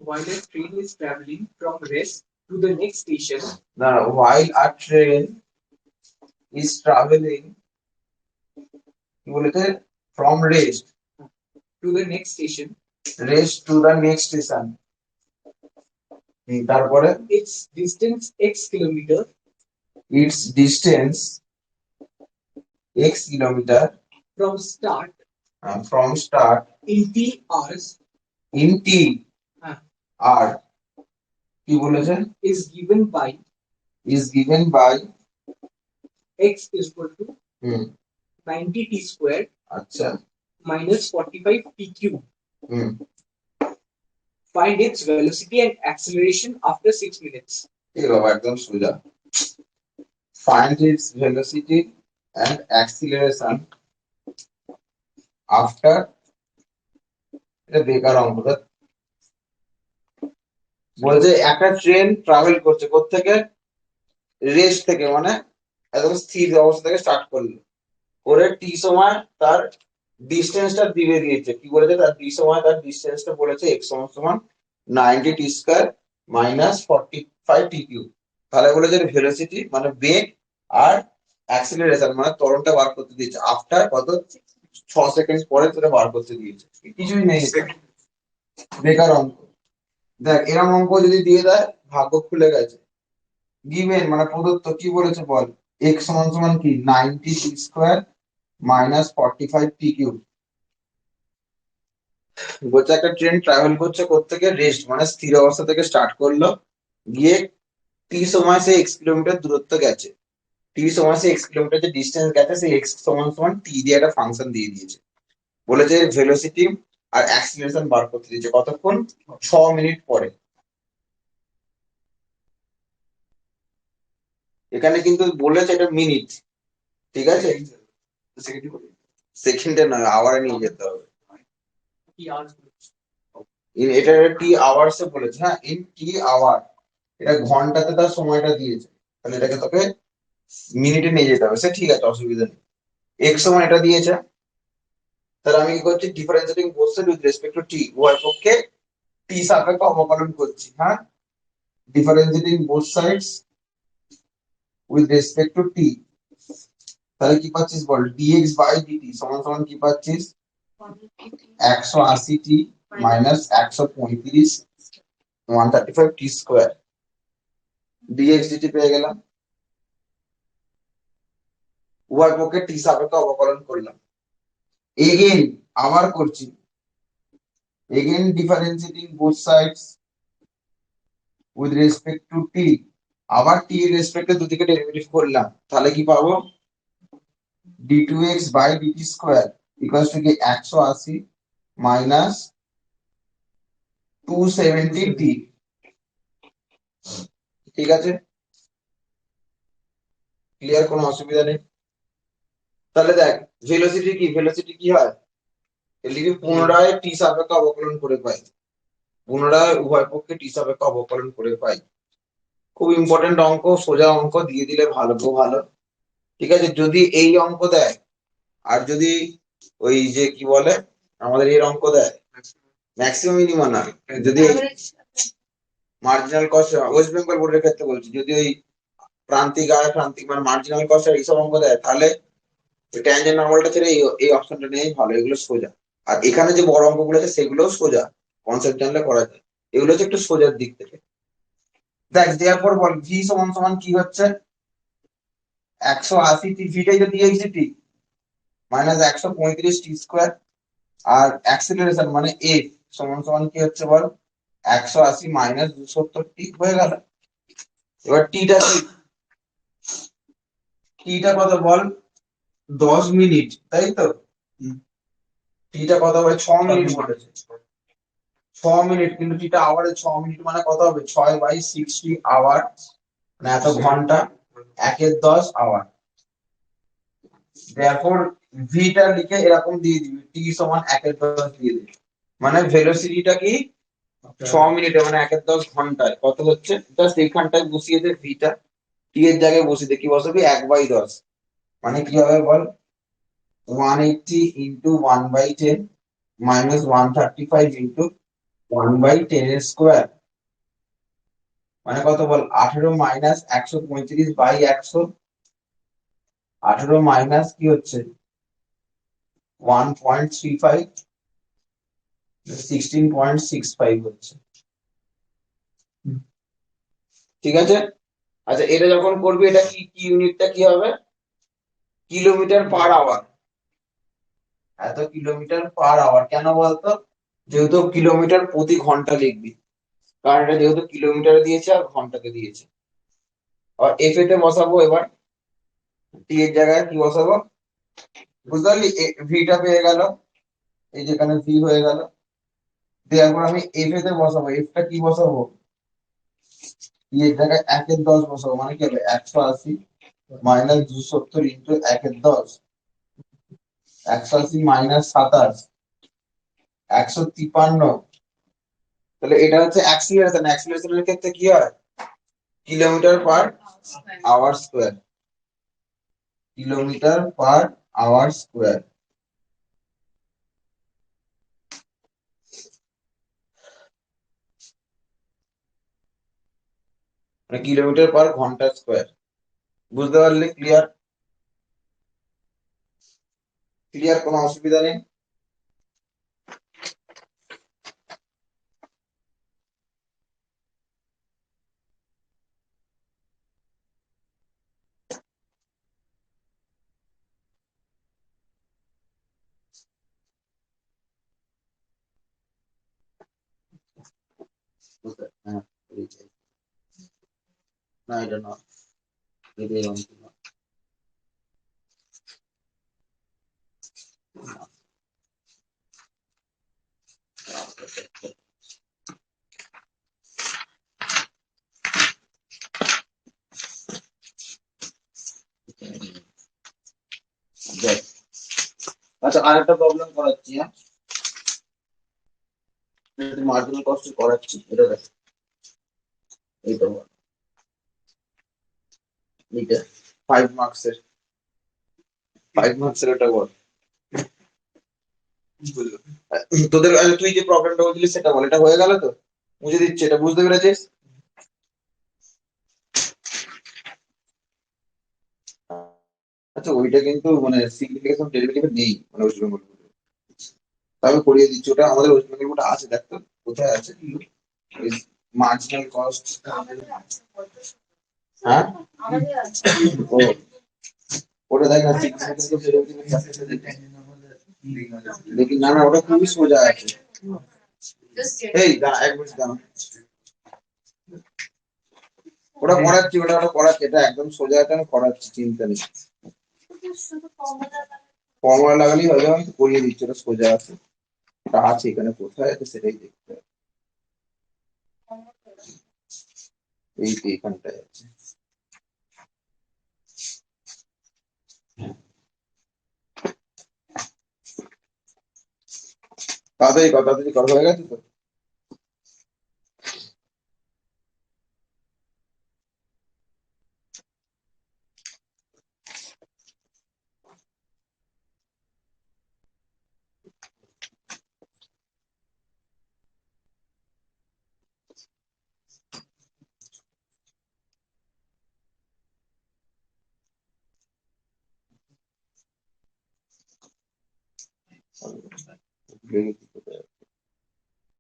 While a train is traveling from rest to the next station, না, while a train is traveling কি বলেছে? from rest to the next station, to the next station। তারপরে its distance x kilometer its distance x kilometer from start in in t hours in t হ্যাঁ, r কি বলেছে? is given by x is equal to 90 t square আচ্ছা minus 45 t cube. Hmm Find its velocity and acceleration after 6 minutes. ঠিক বাবা, একদম সোজা। find its velocity and acceleration after, এটা বেকার অঙ্ক। বলছে একটা ট্রেন ট্রাভেল করছে কোত্থেকে? রেস্ট থেকে, মানে একদম স্থির অবস্থা থেকে স্টার্ট করলো, করে টি সময় তার ডিস্টেন্সটা দিয়ে দিয়েছে। কি বলেছে? তার টি সময় তার ডিস্টেন্সটা বলেছে এক্স সমান সমান 90 টি স্কয়ার মাইনাস 45 টি কিউব। তাহলে বলেছে ভেলোসিটি মানে বেগ আর অ্যাক্সিলারেশন মানে ত্বরণটা বার করতে দিয়েছে আফটার কত? 6 সেকেন্ড পরে তোরা বার করতে দিয়েছে। কিছুই নেই, বেকার অঙ্ক। দেখ এরকম অঙ্ক যদি দিয়ে দেয় ভাগ্য খুলে গেছে। গিভেন মানে প্রদত্ত, কি বলেছে বল? এক্স সমান সমান কি? 90 টি স্কয়ার মাইনাস 45 টি কিউব। বলছে একটা ট্রেন ট্রাভেল করছে কোত্থেকে? রেস্ট মানে স্থির অবস্থা থেকে স্টার্ট করলো, গিয়ে টি সময় সে এক্স কিলোমিটার দূরত্ব গেছে। টি সময় সে এক্স কিলোমিটার যে ডিস্টেন্স গেছে সেই এক্স সমান সমান টি দিয়ে একটা ফাংশন দিয়ে দিয়েছে। বলেছে ভেলোসিটি আর অ্যাক্সিলারেশন বার করতে দিয়েছে কতক্ষণ? 6 মিনিট পরে। এখানে কিন্তু বলেছে এটা মিনিট, ঠিক আছে? সেকেন্ডে নয়, আওয়ারে নিয়ে যেতে হবে। T hours. এটা টি আওয়ার্স এ বলেছে। হ্যাঁ, ইন টি আওয়ার, এটা ঘন্টাতে তার সময়টা দিয়েছে, তাহলে এটাকে তোকে মিনিটে নিয়ে যেতে হবে। সে ঠিক আছে, অসুবিধা নেই। এক্স সময় এটা দিয়েছে, তাহলে আমি কি করছি? Differentiating both side with respect to t, উভয় পক্ষে টি সাপেক্ষে অবকলন করছি। হ্যাঁ, differentiating both sides with respect to t. তাহলে কি পাচ্ছিস বল? ডিএক্স বাই ডিটি সমান সমান কি পাচ্ছিস? 180 টি মাইনাস 135 135 টি স্কোয়ার। ডিএক্স ডিটি পেয়ে গেলাম, উভয় পক্ষে টি সাপেক্ষে অবকলন করলাম। এগেন আবার করছি, again differentiating both sides with respect to t, আবার টি এর রেসপেক্টে দুদিকে ডেরিভেটিভ করলাম, তাহলে কি পাবো? d2x by dt square equals to কি 180 মাইনাস 270 টি। ঠিক আছে, ক্লিয়ার, কোনো অসুবিধা নেই। তাহলে দেখ ভেলোসিটি কি হয়, এদিকে পুনরায় টি সাপেক্ষে অবকলন করে পাই, পুনরায় উভয় পক্ষে টি সাপেক্ষে অবকলন করে পাই। খুব ইম্পর্টেন্ট অঙ্ক, সোজা অঙ্ক, দিয়ে দিলে ভালো তো ভালো। ঠিক আছে, যদি এই অঙ্ক দেয় আর যদি ওই যে কি বলে আমাদের এর অঙ্ক দেয়, ম্যাক্সিমাম মিনিমাম না, যদি মার্জিনাল কস্ট, ওয়েস্ট বেঙ্গল বোর্ডের ক্ষেত্রে বলছি, যদি ওই প্রান্তিক আয় প্রান্তিক মানে মার্জিনাল কস্ট এইসব অঙ্ক দেয়, তাহলে ট্যানজেন্ট নরমালটা ছেড়ে এই অপশনটা নেই ভালো, এগুলো সোজা। আর এখানে যে বড় অঙ্কগুলো আছে সেগুলোও সোজা, কনসেপ্ট জানলে করা যায়। এগুলো হচ্ছে একটু সোজার দিক থেকে। দেখ দেওয়ার পর বল ভি সমান সমান কি হচ্ছে, 180 টি, ভিটাই তো দিয়েছি টি, মাইনাস 135 টি স্কোয়ার, আর অ্যাক্সিলারেশন মানে এফ সমান সমান কি হচ্ছে বল, 180 মাইনাস 270 টি হয়ে গেল। এবার টিটা কত বল, 10 মিনিট, তাই তো? টিটা কত হবে, 6 মিনিট বলেছে, 6 মিনিট, কিন্তু টিটা আওয়ারে 6 মিনিট মানে কত হবে, 6/60 আওয়ার, মানে এত ঘন্টা, 1/10 আওয়ার। therefore ভিটা লিখে এরকম দিয়ে দিবি, টি সমান 1/10 দিয়ে দিবি, মানে ভেলোসিটিটা কি 6 মিনিটে মানে 1/10 ঘন্টায় কত হচ্ছে, জাস্ট এইখানটায় বসিয়ে দে ভিটা, টি এর জায়গায় বসিয়ে দে, কি বসাবি 1/10, মানে কি হবে বল, 180 ইন্টু 1/10 মাইনাস 135 ইন্টু 1/10 এর স্কোয়ার, মানে কত বল, 18 মাইনাস 135/100, 18 মাইনাস কি হচ্ছে 1.35, 16.65 হচ্ছে। ঠিক আছে, আচ্ছা এটা যখন করবি, এটা কি কি ইউনিটটা কি হবে, কিলোমিটার পার আওয়ার, এত কিলোমিটার পার আওয়ার, কেন বলতো, যেহেতু কিলোমিটার প্রতি ঘন্টা লিখবি, কারণ এটা যেহেতু কিলোমিটারে দিয়েছে আর ঘন্টাতে দিয়েছে। আর এফ এতে বসাবো এবার, টি এর জায়গায় কি বসাবো, বুঝতে পারলি, ভিটা পেয়ে গেল, এই যেখানে ভি হয়ে গেল, দেওয়ার পর আমি এফ এতে বসাবো, এফটা কি বসাবো, টি এর জায়গায় 1/10 বসাবো, মানে কি হবে 180 মাইনাস 270 ইন্টু 1/10, 180 মাইনাস 27, 153। তাহলে এটা হচ্ছে অ্যাক্সিলারেশন, অ্যাক্সিলারেশনের ক্ষেত্রে কি হয়, kilometre per hour square, kilometre per hour square. মানে কিলোমিটার পার ঘন্টা স্কোয়ার, বুঝতে পারলে, ক্লিয়ার, ক্লিয়ার, কোনো অসুবিধা নেই। হ্যাঁ, না এটা না, এটাই অঙ্ক না। দেখ, আচ্ছা আরেকটা প্রবলেম করাচ্ছি, হ্যাঁ মার্জিনাল কস্ট করাচ্ছি, এটা দেখ, এইটা বল, এইটা 5 মার্কসের, 5 মার্কসের এটা বল, তোদের তুই যে প্রবলেমটা বলছিলিস সেটা বল, এটা হয়ে গেল তো, বুঝে দিচ্ছি, এটা বুঝতে পেরেছিস? আচ্ছা ওইটা কিন্তু মানে সিগনিফিকেশন ডেরিভেটিভ নেই মানে ওয়েস্ট বেঙ্গল, আমি করিয়ে দিচ্ছি, ওটা আমাদের ওয়েস্ট বেঙ্গল বোর্ডে আছে, দেখ তো কোথায় আছে, মার্জিনাল কস্ট, হ্যাঁ ও, ওটা দেখ না সিগনিফিকেশন ডেরিভেটিভ, দেখি, না না ওটা খুবই সোজা আছে, Just check. এই দাঁড়া এক মিনিট দাঁড়া, ওটা করাচ্ছি, ওটা করাচ্ছি, এটা একদম সোজা, এটা আমি করাচ্ছি, চিন্তা নেই। শুধু ফর্মুলা ফর্মুলা লাগালেই হবে, আমি করিয়ে দিচ্ছি, ওটা সোজা আছে, ওটা আছে এখানে, কোথায় আছে সেটাই দেখতে হবে। এই যে এখানটায় আছে। তাড়াতাড়ি কথা হয়ে গেছে তো?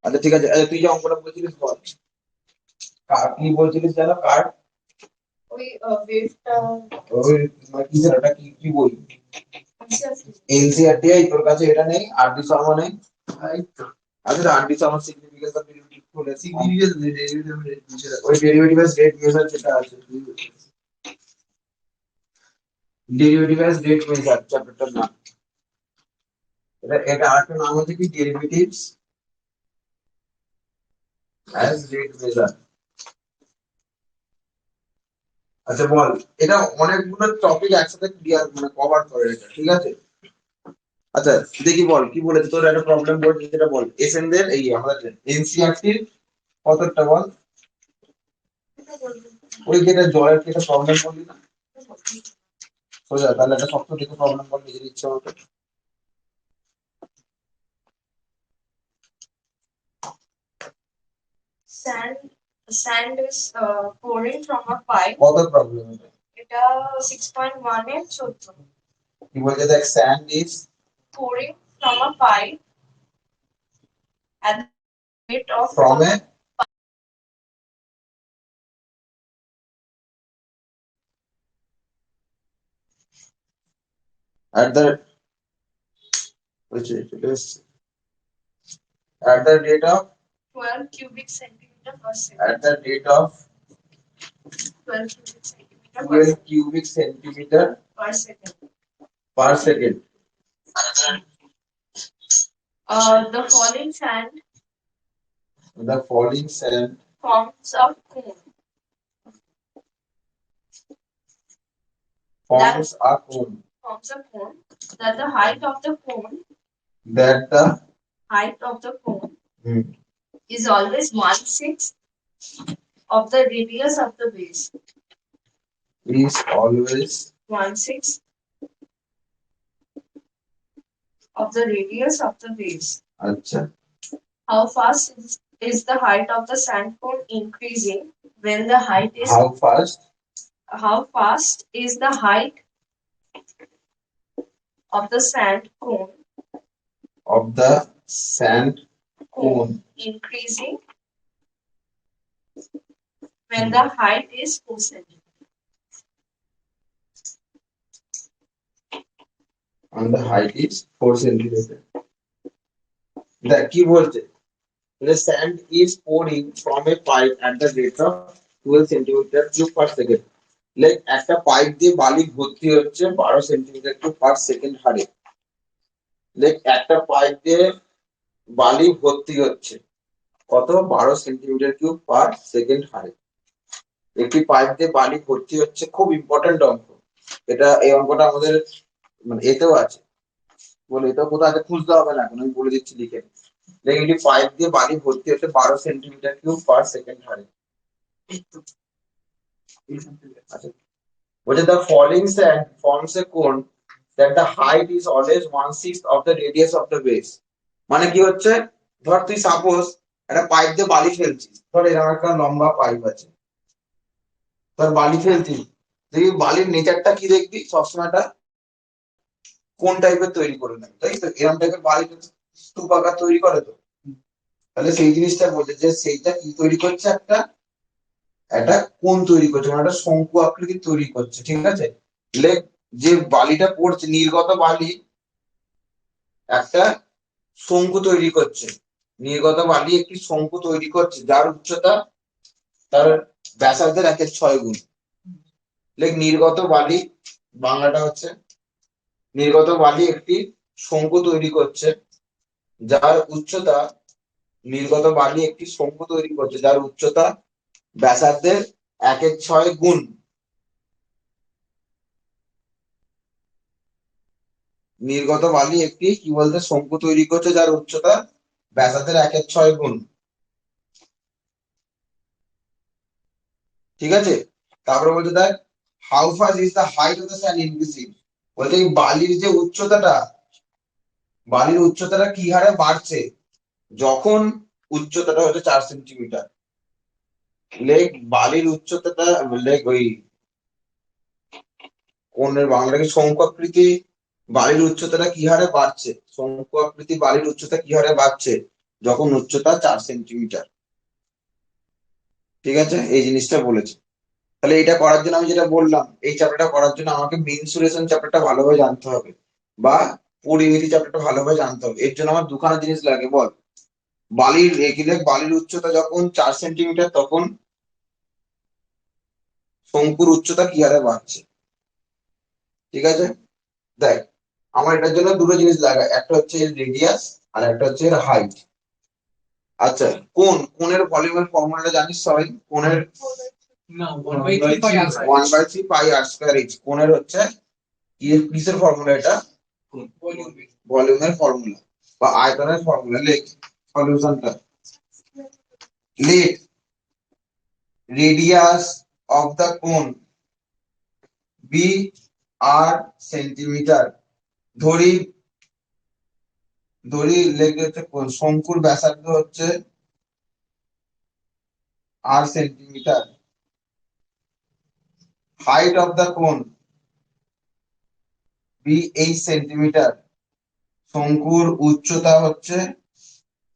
আচ্ছা ঠিক আছে, আচ্ছা তুই যে অঙ্কটা বলছিলিস বল, কি বলছিলিস যেন কার, ওই ওয়েভটা ওই মানে কি যেন, ওটা কি কি বই? এনসিআরটি। তোর কাছে এটা নেই, আর ডি শর্মা নেই? আচ্ছা R D Sharma significance of derivative বলে, ওই ডেরিভেটিভ এর রেট মেজার যেটা আছে, ডেরিভেটিভ এর রেট মেজার চ্যাপ্টারটার নাম। এটা আরেকটা নাম হচ্ছে কি, ডেরিভেটিভস অ্যাজ রেট মেজার। আচ্ছা বল, এটা অনেকগুলো টপিক একসাথে ক্লিয়ার মানে কভার করে এটা, ঠিক আছে? আচ্ছা দেখি বল কি বলেছে, তোর একটা প্রবলেম বলছিস সেটা বল। এসএনদের এই আমাদের এনসিইআরটি কতটা বল, ওই যেটা জলের কি একটা প্রবলেম বললি না, সোজা তাহলে একটা সপ্তাহ থেকে প্রবলেম বল নিজের ইচ্ছা মতো। sand is pouring from a pipe. কত প্রবলেম এটা? এটা 6.1 এর 14 কি বলছে দেখ, sand is pouring from a pipe at the rate of from a at the which it is at the rate of 12 cubic centimeter per second. at the rate of 12 cubic centimeter 12 cubic centimeter per second. per second. The falling sand The falling sand forms a cone forms a cone that the height of the cone that the hmm, is always 1/6 of the radius of the base. is always 1/6 of the radius of the base. acha. How fast is the height of the sand cone increasing when the height is How fast is the height of the sand cone of the sand cone increasing when the height is 4 centimeters? and the height is 4 centimeter. The কি বলছে, the sand is pouring from a pipe at the rate of 12 centimeter cube per second. Like একটা pipe দিয়ে বালি ভর্তি হচ্ছে 12 centimetre cube per second হারে। like একটা pipe দিয়ে বালি ভর্তি হচ্ছে কত, 12 সেন্টিমিটার কিউব পার সেকেন্ড হারে। একটি পাইপ দিয়ে বালি ভর্তি হচ্ছে, খুব ইম্পর্টেন্ট অঙ্ক এটা, এই অঙ্কটা আমাদের মানে এতেও আছে, বলে এটাও কোথাও আছে খুঁজতে হবে না, এখন আমি বলে দিচ্ছি লিখে। দেখি একটি পাইপ দিয়ে বালি ভর্তি হচ্ছে 12 সেন্টিমিটার কিউব পার সেকেন্ড হারে। আচ্ছা বলছে the falling sand forms a cone that the height is always 1/6 of the radius of the base. মানে কি হচ্ছে, ধর তুই সাপোজ একটা পাইপ দিয়ে বালি ফেলছিস, ধর এরকম একটা লম্বা পাইপ আছে, ধর বালি ফেলছিস, দেখবি বালির নেচারটা কি দেখবি সবসময় একটা কোন টাইপের তৈরি করে নেবে, তাই তো? এরকম টাইপের বালি স্তূপ আকার তৈরি করে তো, তাহলে সেই জিনিসটা বলছে যে সেইটা কি তৈরি করছে, একটা একটা কোণ তৈরি করছে, মানে একটা শঙ্কু আকৃতি তৈরি করছে, ঠিক আছে? লেগ যে বালিটা পড়ছে, নির্গত বালি একটা শঙ্কু তৈরি করছে, নির্গত বালি একটি শঙ্কু তৈরি করছে যার উচ্চতা তার ব্যাসার্ধের 1/6 গুণ। লাইক নির্গত বালি, বাংলাটা হচ্ছে নির্গত বালি একটি শঙ্কু তৈরি করছে যার উচ্চতা, নির্গত বালি একটি শঙ্কু তৈরি করছে যার উচ্চতা ব্যাসার্ধের 1/6 গুণ। নির্গত বালি একটি কি বলতে শঙ্কু তৈরি করছে যার উচ্চতা ব্যাসার্ধের 1/6 গুণ। ঠিক আছে, তারপরে বলছে দেখ how fast is the height of the sand increasing. বলছে এই বালির যে উচ্চতাটা, বালির উচ্চতাটা কি হারে বাড়ছে যখন উচ্চতাটা হচ্ছে 4 সেন্টিমিটার। লেক বালির উচ্চতাটা, লেক ওই কোণের বাংলাকে শঙ্কু আকৃতি বালির উচ্চতাটা কি হারে বাড়ছে, শঙ্কু আকৃতি বালির উচ্চতা কি হারে বাড়ছে যখন উচ্চতা 4 সেন্টিমিটার। ঠিক আছে, এই জিনিসটা বলেছে। তাহলে এটা করার জন্য আমি যেটা বললাম, এই চ্যাপ্টারটা করার জন্য আমাকে মেনসুরেশন চ্যাপ্টারটা ভালোভাবে জানতে হবে বা পরিমিতি চ্যাপ্টারটা ভালোভাবে জানতে হবে। এর জন্য আমার দুখানা জিনিস লাগে, বল। বালির বালির উচ্চতা যখন 4 সেন্টিমিটার তখন শঙ্কুর উচ্চতা কি হারে বাড়ছে। ঠিক আছে, দেখ আমার এটার জন্য দুটো জিনিস লাগে, একটা হচ্ছে রেডিয়াস আর একটা হচ্ছে হাইট। আচ্ছা, কোণের ভলিউমের ফর্মুলাটা জানিস সবাই? কোণের না, 1/3 পাই আর 1/3 পাই আর স্কয়ার এইচ। কোণের হচ্ছে কিসের ফর্মুলা এটা? ভলিউমের ফর্মুলা বা আয়তনের ফর্মুলা। লেখ সলিউশনটা। লেট রেডিয়াস অফ দ্য কোন বি আর সেন্টিমিটার। ধরি লেগে হচ্ছে শঙ্কুর ব্যাসার্ধ হচ্ছে আর সেন্টিমিটার। হাইট অফ দ্য কোন বি 8 সেন্টিমিটার। শঙ্কুর উচ্চতা হচ্ছে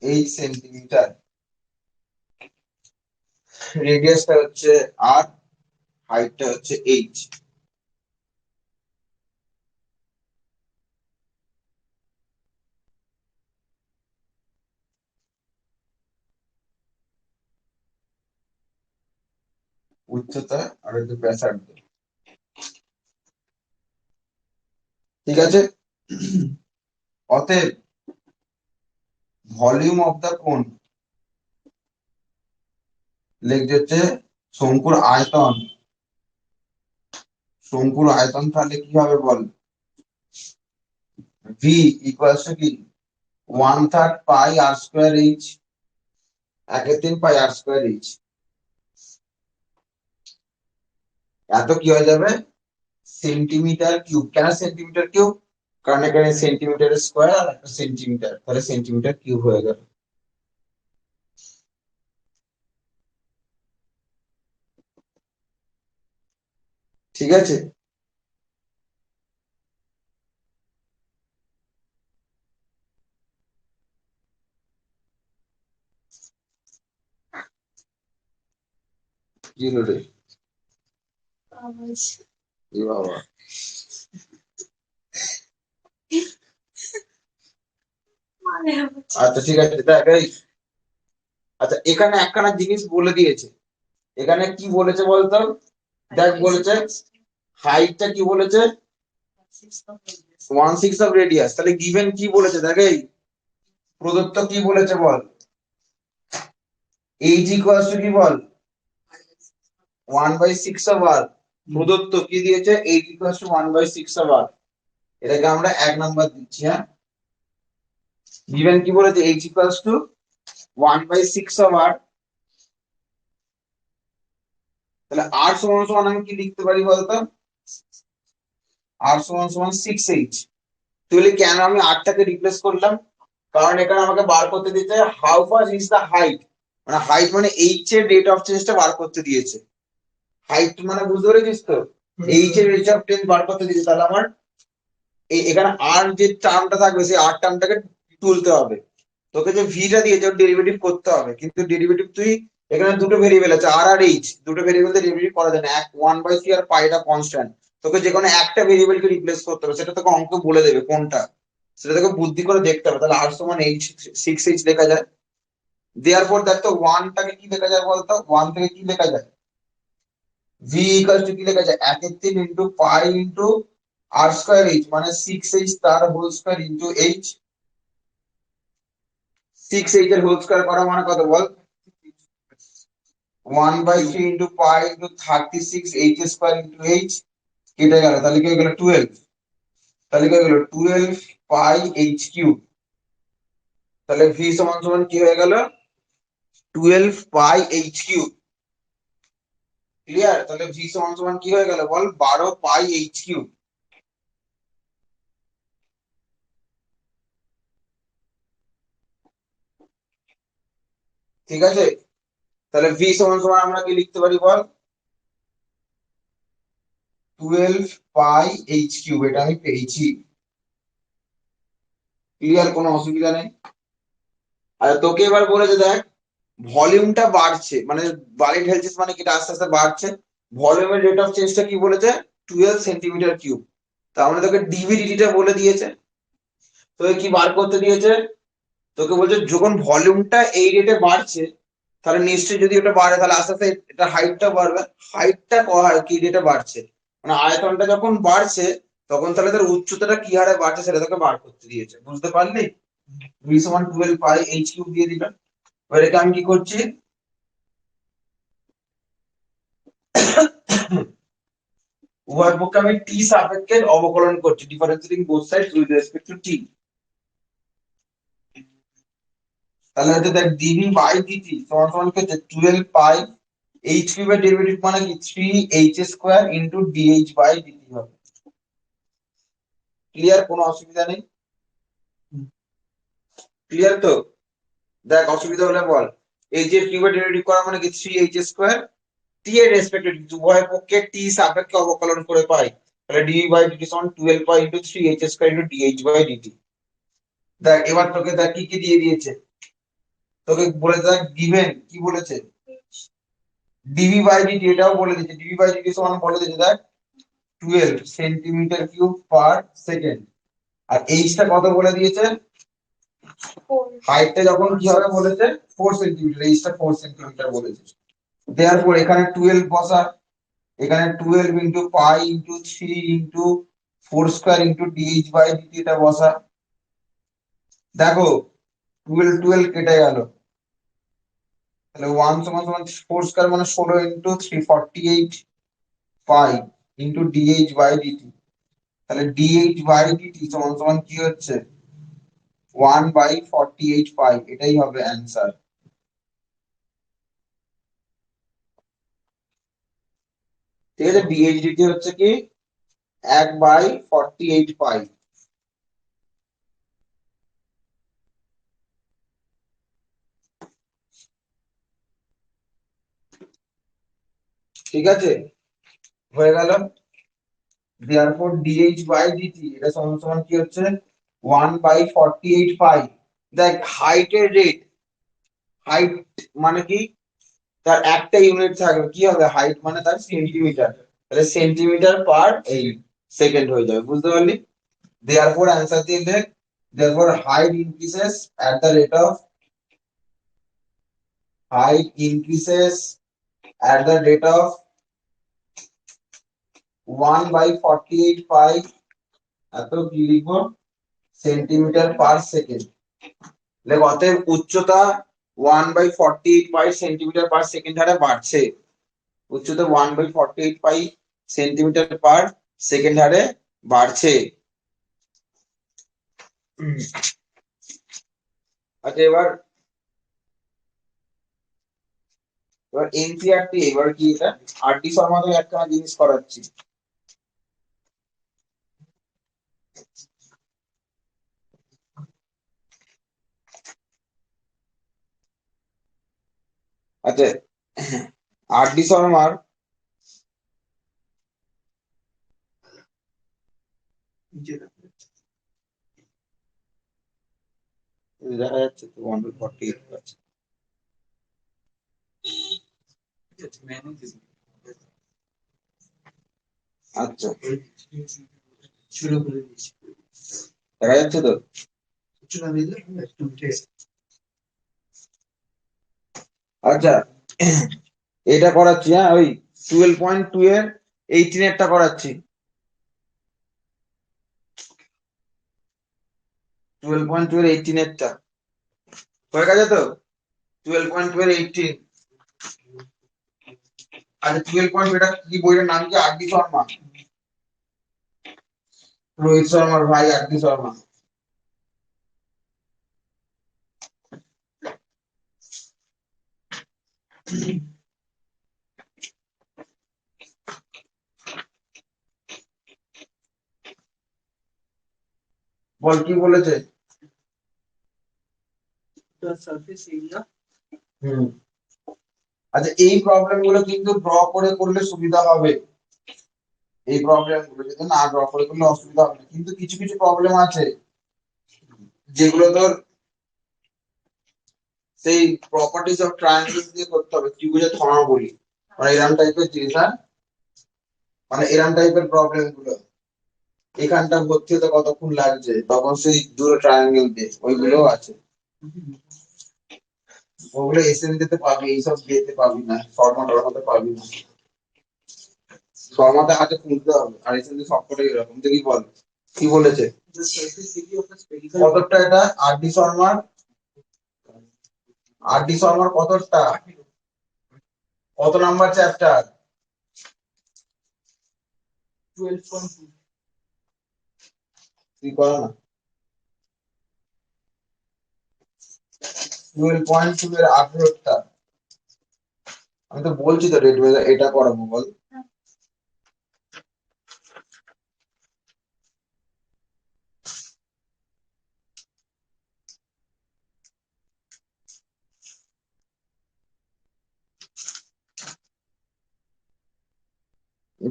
8 সেন্টিমিটার। রেডিয়াসটা হচ্ছে আর, হাইটটা হচ্ছে এইচ। উচ্চতা আর হচ্ছে ব্যাসার্ধ। ঠিক আছে, অতএব ভলিউম অফ দ্য কোন লিখতে হচ্ছে শঙ্কুর আয়তন। শঙ্কুর আয়তন তাহলে কি হবে বল? ভি ইকুয়ালস টু কি 1/3 পাই আর স্কয়ার এইচ। 1/3 পাই আর স্কয়ার এইচ। এত কি হয়ে যাবে? Centimetre cube. কেন সেন্টিমিটার কিউব? কারণ এখানে সেন্টিমিটার স্কয়ার আর একটা সেন্টিমিটার, তাহলে সেন্টিমিটার কিউব হয়ে গেল। ঠিক আছে, কি হলো রে? এ বাবা, আচ্ছা ঠিক আছে দেখ এই, আচ্ছা এখানে একখানা জিনিস বলে দিয়েছে। এখানে কি বলেছে বলতো? দেখ বলেছে হাইটটা কি বলেছে? 1/6 অফ রেডিয়াস। তাহলে গিভেন কি বলেছে দেখ এই, প্রদত্ত কি বলেছে বল? এইচ ইকুয়ালস টু কি বল? 1/6 অফ আর। প্রদত্ত কি দিয়েছে? এইচ ইকুয়ালস টু 1/6 অফ আর। এটাকে আমরা 1 নাম্বার দিচ্ছি। হ্যাঁ, গিভেন কি বলেছে? এইচ ইকুয়ালস টু 1/6 অফ আর। তাহলে আর সমান সমান আমি কি লিখতে পারি বলতো? আর সমান সমান 6h। তাহলে কেন আমি আরটাকে রিপ্লেস করলাম? কারণ এখানে আমাকে বার করতে দিতে how fast is the height, মানে হাইট মানে এইচ এর রেট অফ চেঞ্জটা বার করতে দিয়েছে। হাইট মানে বুঝতে পেরেছিস তো? এইচ এর রেট অফ চেঞ্জ বার করতে দিয়েছে। তাহলে আমার এখানে আর যে টার্মটা থাকবে সেই আর টার্মটাকে তুলতে হবে। তোকে যে ভিটা দিয়েছে ওর ডেরিভেটিভ করতে হবে, কিন্তু ডেরিভেটিভ তুই এখানে দুটো ভেরিয়েবল আছে আর আর এইচ, দুটো ভেরিয়েবল ডেরিভেটিভ করা যায় না। 1/3 আর পাইটা কনস্ট্যান্ট। তোকে যে কোনো একটা ভেরিয়েবলকে রিপ্লেস করতে হবে, সেটা তোকে অঙ্ক বলে দেবে কোনটা, সেটা তোকে বুদ্ধি করে দেখতে হবে। তাহলে আর সমান এইচ 6h লেখা যায়। দেয়ারফর দেখ তো ওয়ানটাকে কি লেখা যায় বলতো, ওয়ান থেকে কি লেখা যায়, ভি ইকুয়াল টু কি লেখা যায়, 1/3 ইন্টু পাই ইন্টু আর স্কোয়ার এইচ, মানে 6h তার whole square into H. 6h এর হোল স্কোয়ার করা মানে কত বল, 1/3 into pi into 36h square into H, কেটে গেল, তাহলে কি হয়ে গেল 12, তাহলে কি হয়ে গেল 12 পাই এইচ কিউব। তাহলে ভি সমান সমান কি হয়ে গেল 12 পাই এইচ কিউব। ক্লিয়ার, তাহলে ভি সমান সমান কি হয়ে গেল বল 12 পাই এইচ কিউব। ঠিক আছে, তাহলে ভি সমান সমান আমরা কি লিখতে পারি বল, 12 পাই এইচ কিউব, এটা আমি পেয়েছি। ক্লিয়ার, কোনো অসুবিধা নেই। আর তোকে এবার বলেছে দেখ, ভলিউমটা বাড়ছে, মানে বালি ঢেলছিস মানে কি, এটা আস্তে আস্তে বাড়ছে, ভলিউমের রেট অফ চেঞ্জটা কি বলেছে 12 সেন্টিমিটার কিউব। তার মানে তোকে ডিভিডিটিটা বলে দিয়েছে, তোকে কি বার করতে দিয়েছে, তোকে বলছে যখন ভলিউমটা এই রেটে বাড়ছে, তাহলে নিশ্চয়ই যদি ওটা বাড়ে তাহলে আস্তে আস্তে এটা হাইটটা বাড়বে, হাইটটা কি রেটে বাড়ছে, মানে আয়তনটা যখন বাড়ছে তখন তাহলে তার উচ্চতাটা কি হারে বাড়ছে সেটা তোকে বার করতে দিয়েছে, বুঝতে পারলি। ভি সমান 12 পাই এইচ কিউব দিয়ে দিলাম। এবার এটা আমি কি করছি, উভয় পক্ষে আমি টি সাপেক্ষে অবকলন করছি, differentiating both sides with respect to t. তাহলে হচ্ছে দেখ ডিভি বাই ডিটি সমান সমান কি হচ্ছে 12 পাই এইচ কিউবের ডেরিভেটিভ মানে কি 3h square into dh by dt হবে। ক্লিয়ার, কোনো অসুবিধা নেই। ক্লিয়ার তো, দেখ অসুবিধা হলে বল। এইচ এর কিউবের ডেরিভেটিভ করা মানে কি 3h স্কয়ার, টি এর রেসপেক্টে উভয় পক্ষে টি সাপেক্ষে অবকলন করে পাই, তাহলে ডিভি বাই ডিটি সমান 12 pi into 3h square into dh by dt. দেখ এবার তোকে দেখ কি কি দিয়ে দিয়েছে, তোকে বলে দেখ গিভেন কি বলেছে, ডিভি বাই ডিটি এটাও বলে দিয়েছে, ডিভি বাই ডিটি সমান বলে দিয়েছে দেখ 12 সেন্টিমিটার কিউব পার সেকেন্ড। আর এইচটা কত বলে দিয়েছে, হাইটটা যখন কি হবে বলেছে 4 সেন্টিমিটার, এইচটা 4 সেন্টিমিটার বলেছে। দেয়ারপর এখানে 12 বসা, এখানে 12 into pi into 3 into 4 square into dh by dt এটা বসা। দেখো 12 12 কেটে গেল, তাহলে 1 সমান সমান 4 স্কয়ার মানে 16 into 348 pi into dh by dt. তাহলে ডিএইচ বাই ডিটি সমান সমান কি হচ্ছে 1/48 পাই, এটাই হবে অ্যান্সার। ঠিক আছে, ডিএইচ ডিটি হচ্ছে কি 1/48 পাই। ঠিক আছে, হয়ে গেল। দেয়ারফর ডিএইচ বাই ডিটি এটা সমান সমান কি হচ্ছে 1/48 পাই। দেখ হাইটের রেট, হাইট মানে কি, তার একটা ইউনিট থাকবে, কি হবে হাইট মানে তার সেন্টিমিটার, তাহলে সেন্টিমিটার পার এই সেকেন্ড হয়ে যাবে, বুঝতে পারলি। দেয়ারফর অ্যান্সার দিয়ে দেখ, therefore height increases at the rate of, height increases at the rate of 1/48 পাই, এত কি লিখবো সেন্টিমিটার পার সেকেন্ড। দেখ অতএব উচ্চতা 1/48 পাই সেন্টিমিটার পার সেকেন্ড হারে বাড়ছে, উচ্চতা 1/48 পাই সেন্টিমিটার পার সেকেন্ড হারে বাড়ছে। আচ্ছা এবার এবার এনসিআরটি, এবার কি এটা আরডি শর্মা থেকে একটা জিনিস করাচ্ছি। আচ্ছা আরডি শর্মার দেখা যাচ্ছে তো 1/48 আছে। আচ্ছা দেখা যাচ্ছে তো, আচ্ছা, এটা করাচ্ছি, হ্যাঁ, ওই 12.2 এর 18 এরটা করাচ্ছি। 12.2 এর 18 এরটা হয়ে গেছে তো? 12.2 এর 18। আচ্ছা, 12.2 এটা কি বইটার নাম কি? আর ডি শর্মা, রোহিত শর্মার ভাই আর ডি শর্মা। বল কি বলেছে? The surface area হুম। আচ্ছা, এই প্রবলেম গুলো কিন্তু ড্র করে করলে সুবিধা হবে। এই প্রবলেম গুলো যদি না ড্র করে করলে অসুবিধা হবে না। কিন্তু কিছু কিছু প্রবলেম আছে যেগুলো তোর সেই প্রপার্টিজ অফ ট্রায়াঙ্গেল দিয়ে করতে হবে, ত্রিভুজের ধর্মাবলী, মানে এরম টাইপের জিনিস, হ্যাঁ, মানে এরম টাইপের প্রবলেম গুলো। এখানটা ভর্তি হতে কতক্ষণ লাগছে, তখন সেই দুটো ট্রায়াঙ্গেল দিয়ে ওইগুলো আছে। ওগুলো এসএন দিতে পাবি, এইসব দিতে পাবি না, শর্মা টর্মাতে পাবি না। শর্মাতে হাতে খুলতে হবে, আর এসএন দিয়ে সবকটাই এরকম। দেখি বল কি বলেছে। the surface area of a spherical কতটা এটা আর ডি শর্মার কতটা, কত নাম্বার চ্যাপ্টার? 12.2. তুই করো না। 12.2 এর 18টা। আমি তো বলছি তো রেড এটা করাবো, বল।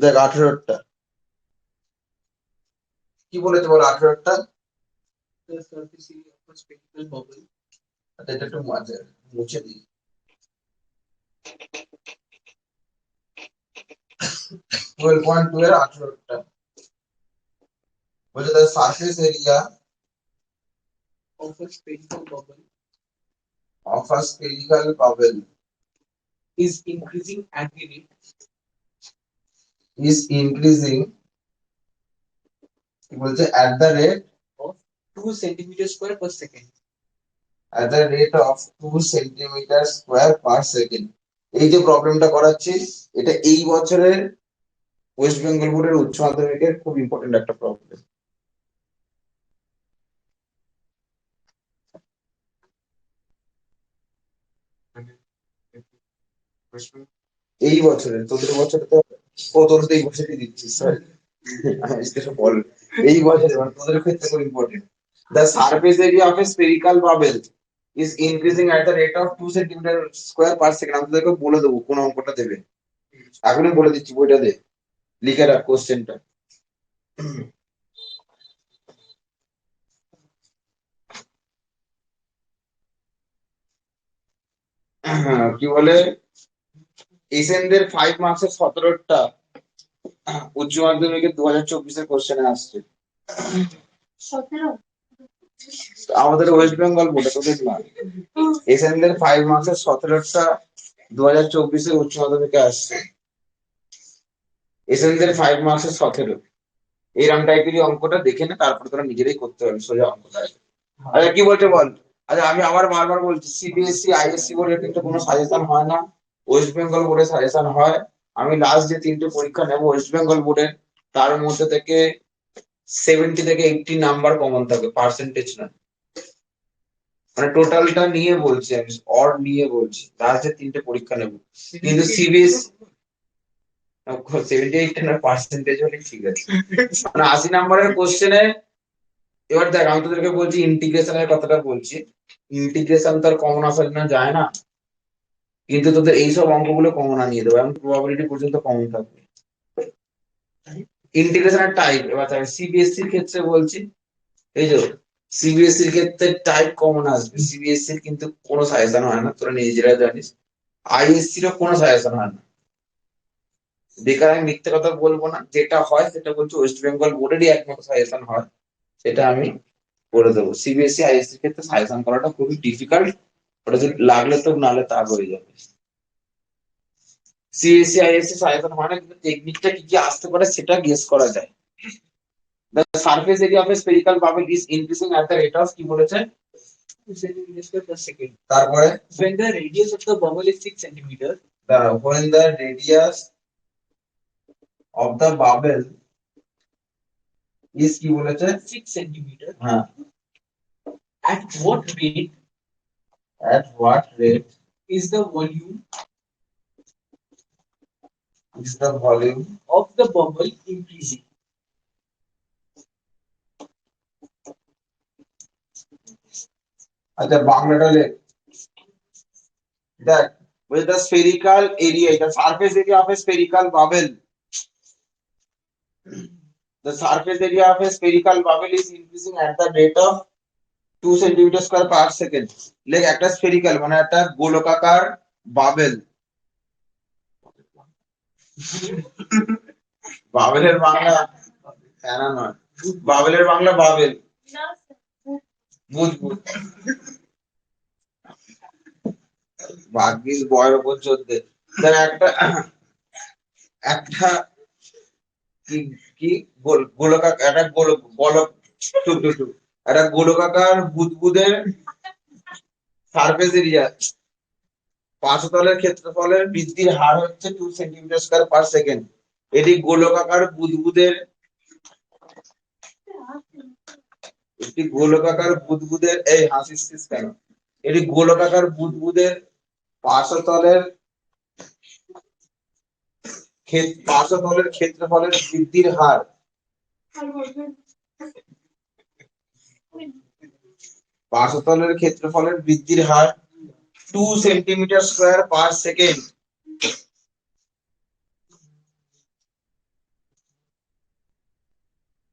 দেখ 18টা কি বলেছে বল, 18টা। The surface area of a spherical bubble আচ্ছা, এটা একটু মাঝে মুছে দিই। 12.2 এর 18টা বলছে the surface area of a spherical bubble of a spherical bubble is increasing at the rate is increasing, কি বলছে, at the rate of 2 centimeters square per second. of 2 centimetre square per second. এই যে প্রবলেমটা করাচ্ছি, এটা এই বছরের West Bengal বোর্ডের উচ্চ মাধ্যমিকের খুব ইম্পর্টেন্ট একটা প্রবলেম। মানে প্রশ্ন এই বছরের, তোদের বছরে তো, ও তোর তো এই বছরই দিচ্ছিস, সরি আমি কিছু বল। এই বছরে মানে তোদের ক্ষেত্রে খুব important. The surface area of a spherical bubble is increasing at the rate of 2 centimetre square per second. আমি তোদেরকে বলে দেবো কোন অঙ্কটা দেবে, এখনই বলে দিচ্ছি, বইটা দে, লিখে রাখ কোশ্চেনটা। কি বলে, এসএনদের 5 মার্কসের 17টা উচ্চ মাধ্যমিকের 2024-এর কোশ্চেনে আসছে। 17? আমাদের ওয়েস্ট বেঙ্গল বোর্ডে, তোদের না। এসএনদের 5 মার্কসের 17টা 2024-এর উচ্চ মাধ্যমিকে আসছে। এসএনদের 5 মার্কসের 17, এইরকম টাইপেরই অঙ্কটা দেখে নে, তারপর তোরা নিজেরাই করতে পারবি সোজা অঙ্কটা। আচ্ছা, কি বলছে বল। আচ্ছা, আমি আবার বারবার বলছি, সিবিএসসি আইএসসি বোর্ডের কিন্তু কোনো সাজেশন হয় না, ওয়েস্ট বেঙ্গল বোর্ডে সাজেশন হয়। আমি লাস্ট যে 3টে পরীক্ষা নেবো ওয়েস্ট বেঙ্গল বোর্ডের, তার মধ্যে থেকে 70 থেকে 80 নাম্বার কমন থাকে, পার্সেন্টেজ না, মানে টোটালটা নিয়ে বলছি, আমি অড নিয়ে বলছি। লাস্ট যে 3টে পরীক্ষা নেবো, কিন্তু সিবিএসসি 78 না পার্সেন্টেজ হলে ঠিক আছে, মানে 80 নাম্বারের কোশ্চেনে। এবার দেখ, আমি তোদেরকে বলছি ইন্টিগ্রেশনের কথাটা বলছি, ইন্টিগ্রেশন তো আর কমন আসার জন্য যায় না, কিন্তু তোদের এইসব অঙ্কগুলো কমন আনিয়ে দেবো, এমন প্রবাবিলিটি পর্যন্ত কমন থাকবে। ইন্টিগ্রেশনের টাইপ, এবার সিবিএসসির ক্ষেত্রে বলছি, এই যে সিবিএসসির ক্ষেত্রে টাইপ কমন আসবে, সিবিএসসির কিন্তু কোনো সাজেশন হয় না, তোরা নিজেরা জানিস। আইএসসিরও কোনো সাজেশন হয় না। বেকার আমি মিথ্যে কথা বলবো না, যেটা হয় সেটা বলছি, ওয়েস্ট বেঙ্গল বোর্ডেরই একমাত্র সাজেশন হয়, সেটা আমি করে দেবো। সিবিএসসি আইএসসির ক্ষেত্রে সাজেশন করাটা খুবই ডিফিকাল্ট, ওটা যদি লাগলে তো, নালে তাগ হয়ে যাবে। সিএসসি আইএসএস আয়তন হয় না, কিন্তু টেকনিকটা কি কি আসতে পারে সেটা গেস করা যায়। The surface area of a spherical bubble is increasing at the rate of, কি বলেছে? 2 centimeters per second. তারপরে When the radius of the bubble is 6 centimeters, when the radius of the bubble is, কি বলেছে? 6 centimeters, হ্যাঁ, at what rate at what rate is the volume is the volume of the bubble increasing? আচ্ছা বাংলাটা লেখ। দেখ, with the spherical area, the surface area of a spherical bubble, the surface area of a spherical bubble is increasing at the rate of 2 centimeter square per second. লেখ একটা spherical মানে একটা গোলকাকার bubble. বাবেলের Bangla ফেনা নয়, বাবেলের বাংলা বাবেল, বুদবুদ। ভাগ্যিস বয়ের ওপর চলতে। দেখ একটা একটা কি কি গোলকার, একটা গোলক একটা গোলকাকার বুদবুদের সারফেস এরিয়া, পার্শ্বতলের ক্ষেত্রফলের বৃদ্ধির হার হচ্ছে 2 সেন্টিমিটার স্কয়ার পার সেকেন্ড। এটি গোলকাকার বুদবুদের, একটি গোলকাকার বুদবুদের, এই হাসিস কেন? এটি গোলকাকার বুদবুদের পার্শ্বতলের ক্ষেত্রফলের বৃদ্ধির হার। পার্শ্বতলের ক্ষেত্রফলের বৃদ্ধির হার 2 সেন্টিমিটার স্কয়ার পার সেকেন্ড।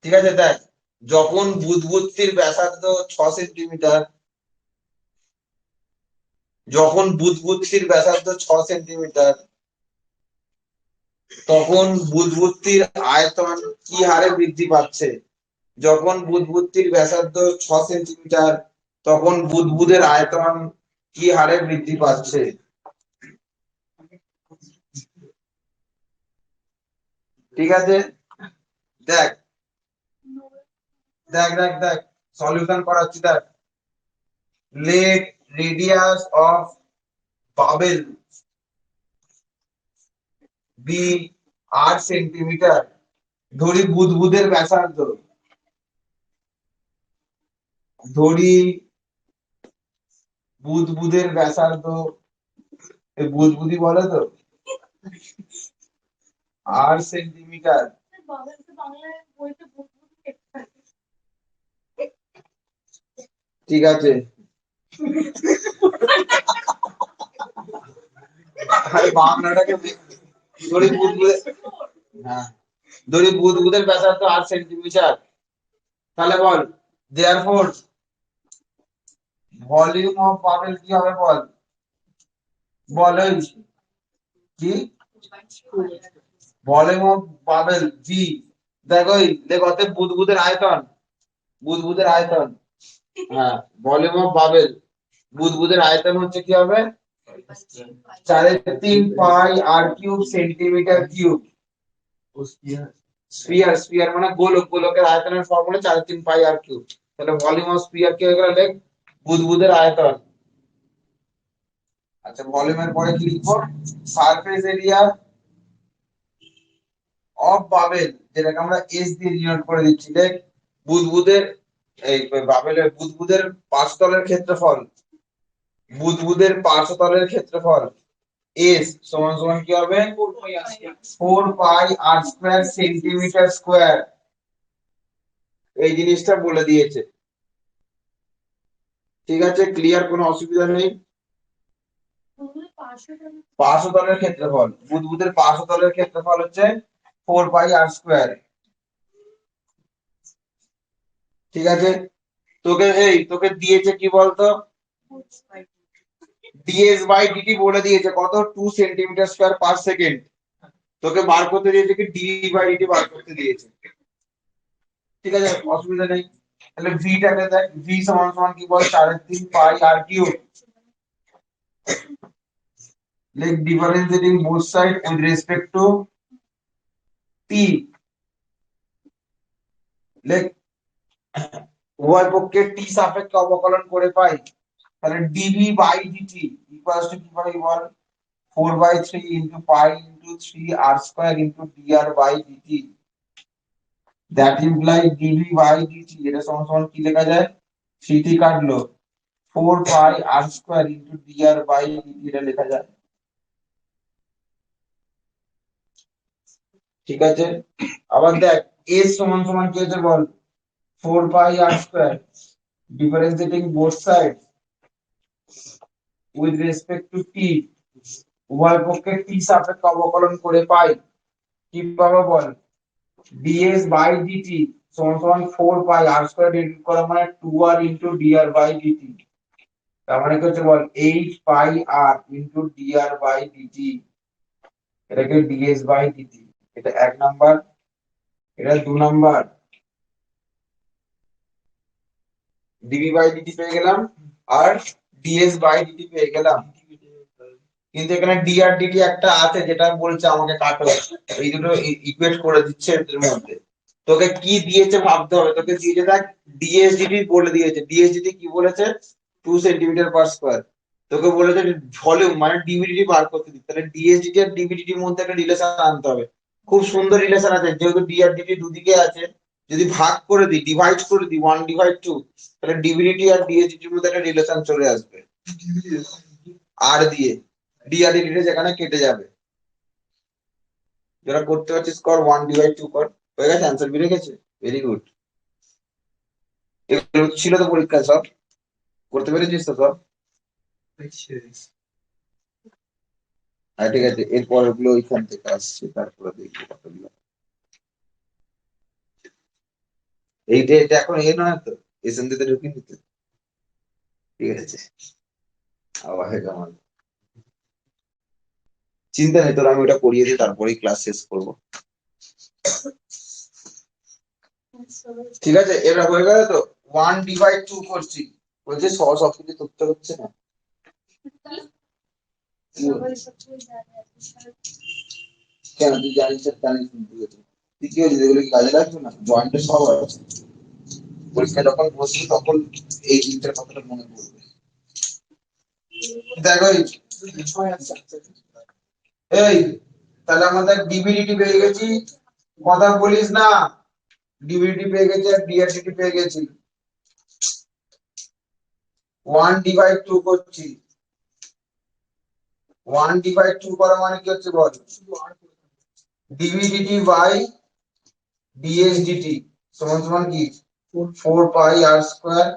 ঠিক আছে, দেখ যখন বুদবুদটির ব্যাসার্ধ 6 সেন্টিমিটার, যখন বুদবুদটির ব্যাসার্ধ 6 সেন্টিমিটার, তখন বুদবুদটির আয়তন কি হারে বৃদ্ধি পাচ্ছে? যখন বুদবুদটির ব্যাসার্ধ 6 সেন্টিমিটার, তখন বুদবুদের আয়তন কি হারে বৃদ্ধি পাচ্ছে? ঠিক আছে, দেখ দেখ দেখ দেখ সলিউশন করাচ্ছি। দেখ, let radius of bubble be 8 centimetre. ধরি বুদবুদের ব্যাসার্ধ, ধরি বুদবুদের ব্যাসার্ধ, এই বুদবুদি বলে তো 8 সেন্টিমিটার। ঠিক আছে, আরে বাংলাটাকে ধরি বুদবুদের, হ্যাঁ ধরি বুদবুদের ব্যাসার্ধ 8 সেন্টিমিটার, তাহলে বল দেয়ারফর ভলিউম অফ বাবেল কি হবে? বল বল এই কি ভলিউম অফ বাবেল ভি। দেখো দেখ অতএব বুদবুদের আয়তন, বুদবুদের আয়তন, হ্যাঁ ভলিউম অফ বাবেল, বুদবুদের আয়তন হচ্ছে কি হবে? 3.5 pi r cube centimetre cube. Sphere, sphere মানে গোলক, গোলকের আয়তনের ফর্মুলা 3.5 পাই আর কিউব। তাহলে ভলিউম অফ স্ফিয়ার কি হয়ে গেল? লেখ বুদবুদের আয়তন। আচ্ছা ভলিউমের পরে কি লিখবো? সারফেস এরিয়া অফ বাবেল, যেটাকে আমরা এস দিয়ে ডিনোট করে দিচ্ছি। দেখ বুদবুদের, এই বাবেলের বুদবুদের পার্শ্বতলের ক্ষেত্রফল, বুদবুদের পার্শ্বতলের ক্ষেত্রফল এস সমান সমান কি হবে? 4 pi r square centimetre square. এই জিনিসটা বলে দিয়েছে। ঠিক আছে, ক্লিয়ার, কোনো অসুবিধা নেই। পার্শ্বতলের ক্ষেত্রফল, বুদবুদের পার্শ্বতলের ক্ষেত্রফল হচ্ছে 4 পাই আর স্কয়ার। ঠিক আছে, তোকে দিয়েছে কি বলতো? ডিএস বাই ডিটি বলে দিয়েছে কত? 2 সেন্টিমিটার স্কয়ার পার সেকেন্ড। তোকে বার করতে দিয়েছে কি ডি বাই ডিটি বার করতে দিয়েছে। ঠিক আছে, অসুবিধা নেই। তাহলে ভিটাকে দেখ, ভি সমান সমান কি বল? 3.5 pi r cube. like differentiating both sides with respect to t, like উভয় পক্ষে t সাপেক্ষে অবকলন করে পাই, তাহলে dv by dt equals to কি pi ball, 4/3 into pi into 3 r square into dr by dt, that implies dv by dt এটা সমান সমান কি লেখা যায়, 3 টি কাটলো 4 pi r square into dr by dt এটা লেখা যায়। ঠিক আছে, আবার দেখ s সমান সমান কি হচ্ছে বল, 4 pi r square, differentiating both sides with respect to t উভয় পক্ষে t সাপেক্ষে অবকলন করে পাই, কি পাবো বল, ds by dt সমান সমান 4 pi r square ডিভাইড করা মানে 2r into dr by dt, তার মানে কি হচ্ছে বল 8 pi r into dr by dt, এটাকে ds by dt, এটা এক নাম্বার, এটা দু নাম্বার, dv by dt পেয়ে গেলাম আর ds by dt পেয়ে গেলাম, কিন্তু এখানে dr dt একটা আছে যেটা বলছে আমাকে কাটো, এই দুটো ইকুয়েট করে দিচ্ছে এর মধ্যে, তোকে কি দিয়েছে ভাবতে হবে, তোকে দিয়েছে দেখ ds dt বলে দিয়েছে, ds dt কি বলেছে 2 সেন্টিমিটার পার স্কয়ার, তোকে বলেছে ভলিউম মানে dv dt বার করতে দিতে, তাহলে ds dt আর dv dt এর মধ্যে একটা রিলেশন আনতে হবে, খুব সুন্দর রিলেশন আছে, যেহেতু dr dt দুদিকে আছে, যদি ভাগ করে দিই ডিভাইড করে দিই 1/2, তাহলে dv dt আর ds dt এর মধ্যে একটা রিলেশন চলে আসবে আর দিয়ে dr dt যেখানে কেটে যাবে, যারা করতে পারছিস কর 1/2 কর, হয়ে গেছে, অ্যান্সার বেরিয়ে গেছে, ভেরি গুড। এগুলো ছিল তো পরীক্ষা সব, করতে পেরেছিস তো সব, হ্যাঁ ঠিক আছে, এরপর ওগুলো ওইখান থেকে আসছে তারপরে দেখবো কতগুলো, এইটা এটা এখন এ নয় তো, এসএন দিতে ঢুকিনি তো, ঠিক আছে, আবার হয়ে আমার চিন্তা নেই তোর, আমি ওটা করিয়ে দিই তারপরেই ক্লাস শেষ করবো, ঠিক আছে, এবার হয়ে গেল তো, 1/2 করছি, বলছে সবকিছু তথ্য হচ্ছে না, কেন তুই জানিস জানিস তুই কি হয়েছে, এগুলো কি কাজে লাগবে না, জয়েন্টের সব আছে, পরীক্ষা যখন বসবি তখন এই জিনিসটার কথাটা মনে পড়বে, দেখো এই তাহলে আমাদের ডিভিডিটি পেয়ে গেছি, কথা বলিস না, ডিভিডিটি পেয়ে গেছি আর ডিআরডিটি পেয়ে গেছি, 1/2 করছি, 1/2 করা মানে কি হচ্ছে বল, ডিভিডিটি বাই ডিএসডিটি সমান সমান কি 4 pi r square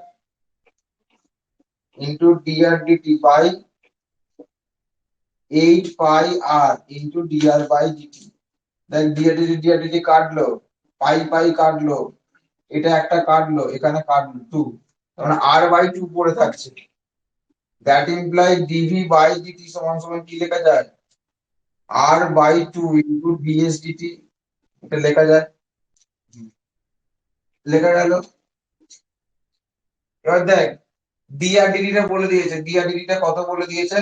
into dr dt by 8 pi r into dr by dt, দেখ ডিআরডিটি কাটলো, পাই পাই কাটলো, এটা একটা কাটলো, এখানে কাটলো 2, তখন r/2 পড়ে থাকছে, that imply dv by dt সমান সমান কি লেখা যায়, r/2 ইনটু ডিএসডিটি, এটা লেখা যায়, লেখা গেল। এবার দেখ ডিআরডিটি টা বলে দিয়েছে, ডিআরডিটি টা কত বলে দিয়েছে,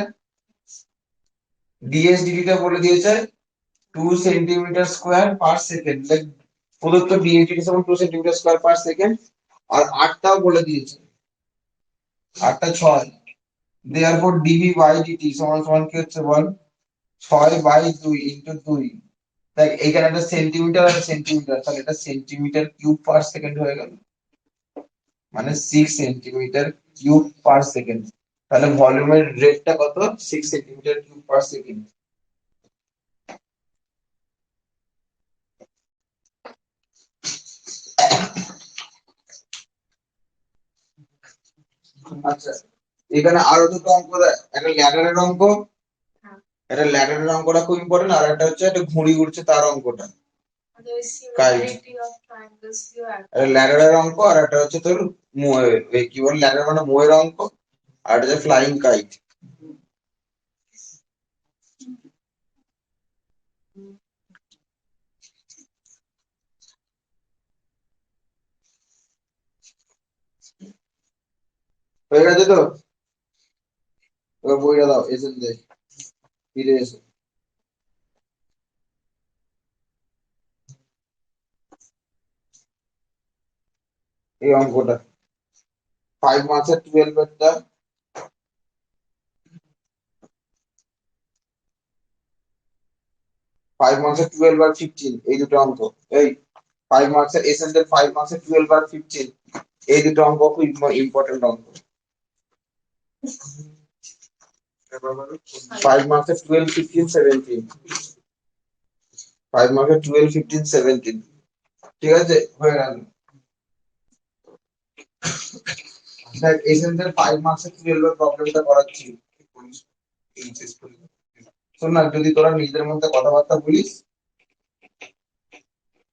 ডিএসডিটি টা বলে দিয়েছে 2 centimetre square per second, like প্রদত্ত ডিএসডিটি সমান 2 সেন্টিমিটার স্কয়ার পার সেকেন্ড, আর আরটাও বলে দিয়েছে, আরটা 6, দেয়ারফর ডিভি বাই ডিটি সমান সমান কি হচ্ছে বল, 6/2 ইনটু 2, দেখ এখানে একটা সেন্টিমিটার আর সেন্টিমিটার, তাহলে এটা সেন্টিমিটার কিউব পার সেকেন্ড হয়ে গেল, মানে 6 সেন্টিমিটার কিউব পার সেকেন্ড, তাহলে ভলিউমের রেটটা কত, 6 সেন্টিমিটার কিউব পার সেকেন্ড। আচ্ছা, এখানে আরো দুটো অঙ্ক দেয়, একটা ল্যাডারের অঙ্ক, একটা ল্যাডারের অঙ্কটা খুব ইম্পর্টেন্ট, আর একটা হচ্ছে একটা ঘুড়ি উড়ছে তার অঙ্কটা, Similarity of triangles you have. একটা ল্যাডারের অঙ্ক আর একটা হচ্ছে তোর কি বল, ল্যাডার মানে ময়ের অঙ্ক, আর একটা হচ্ছে ফ্লাইং কাইট। হয়ে গেছে তো, এবার বইটা দাও, এসে দে ফিরে এসো এই অঙ্কটা 5 মার্কসের 12 এরটা 5 মার্কসের 12 আর 15 এই দুটো অঙ্ক এই 5 মার্কসের এসেন্সের 5 মার্কসের 12 আর 15 এই দুটো অঙ্ক খুব ইম্পর্টেন্ট অঙ্ক এবার বলো 5 মার্কসের 12 15 17 5 মার্কসের 12 15 17 ঠিক আছে হয়ে গেল দেখ এসেন্সের 5 মার্কসের 12 এর প্রবলেমটা করাচ্ছি এইচএস পরীক্ষা শোন না যদি তোরা নিজেদের মধ্যে কথাবার্তা বলিস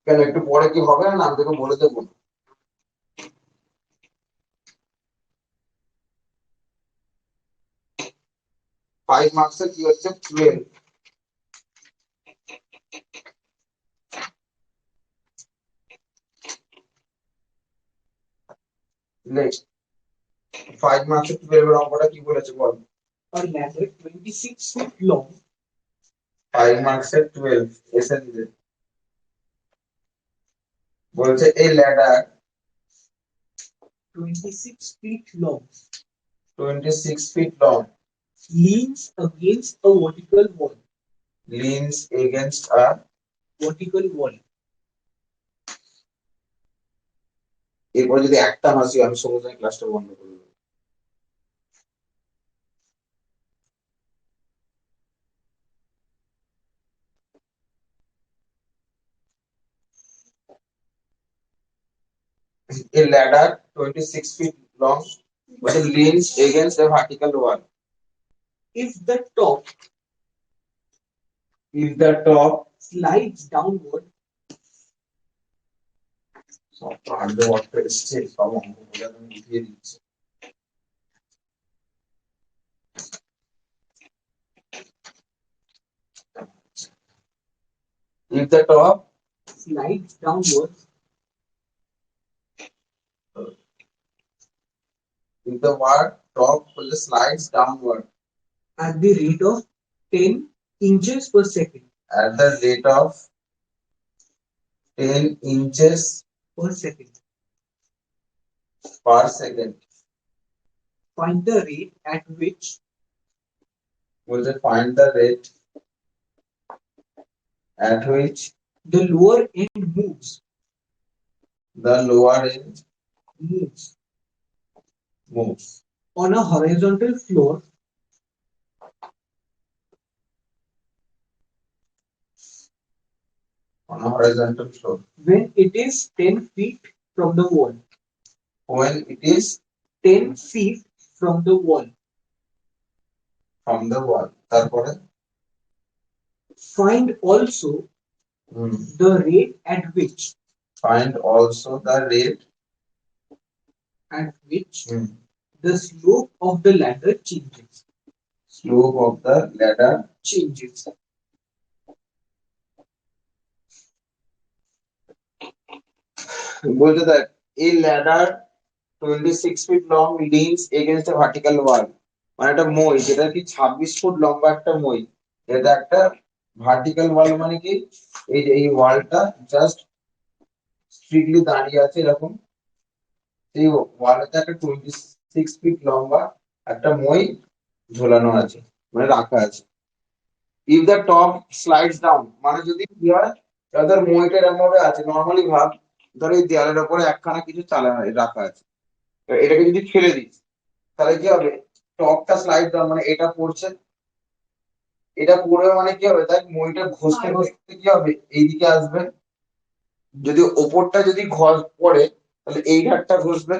কেন একটু পরে কি হবে না আমি তোকে বলে দেবো 5 মার্কসের কি হচ্ছে 12 নেক্সট 5 মার্কসের 12 এর অঙ্কটা কি বলেছে বল A ladder 26 feet long 5 মার্কসের 12 এসেন্সের বলছে এই ladder 26 feet long 26 feet long leans against a vertical wall. leans against a Vertical wall. এরপর যদি একটা হাসি আমি সমুদ্রের ক্লাসটা বন্ধ করে দেবো a ladder 26 feet long which leans against a vertical wall If the top if the top slides downward, সবটা আর্ধ ওয়ার্ড এসছে সব অঙ্ক বলে আমি বুঝিয়ে দিচ্ছি if the top slides downward if the word top will slides downward at the rate of 10 inches per second. at the rate of 10 inches Per second. per second Find the rate at which will find the rate at which the lower end moves. the lower end moves On a horizontal floor on a horizontal floor when it is 10 feet from the wall. when it is 10 feet from the wall. from the wall তারপরে Find also the rate at which find also the rate the slope of the ladder changes. slope of the ladder Changes. বলতে দেখ এই ladder 26 feet long leans against a vertical wall মানে একটা মই যেটা কি 26 foot লম্বা একটা মই এটা একটা ভার্টিক্যাল ওয়াল মানে কি এই যে এই ওয়ালটা জাস্ট স্ট্রিক্টলি দাঁড়িয়ে আছে এরকম এই ওয়ালটা একটা 26 ফিট লম্বা একটা মই ঝোলানো আছে মানে রাখা আছে if the top slides down মানে যদি কি হয় তাদের মইটা এরকম ভাবে আছে নরমালি ভাব ধর এই দেয়ালের উপরে একখানা কিছু রাখা আছে এটাকে যদি ফেলে দিস তাহলে কি হবে টপটা স্লাইড ডাউন মানে এটা পড়ছে এটা পড়বে মানে কি হবে দেখ মইটা ঘষতে ঘষতে কি হবে এইদিকে আসবে যদি ওপরটা যদি পড়ে তাহলে এই ঘাটটা ঘষবে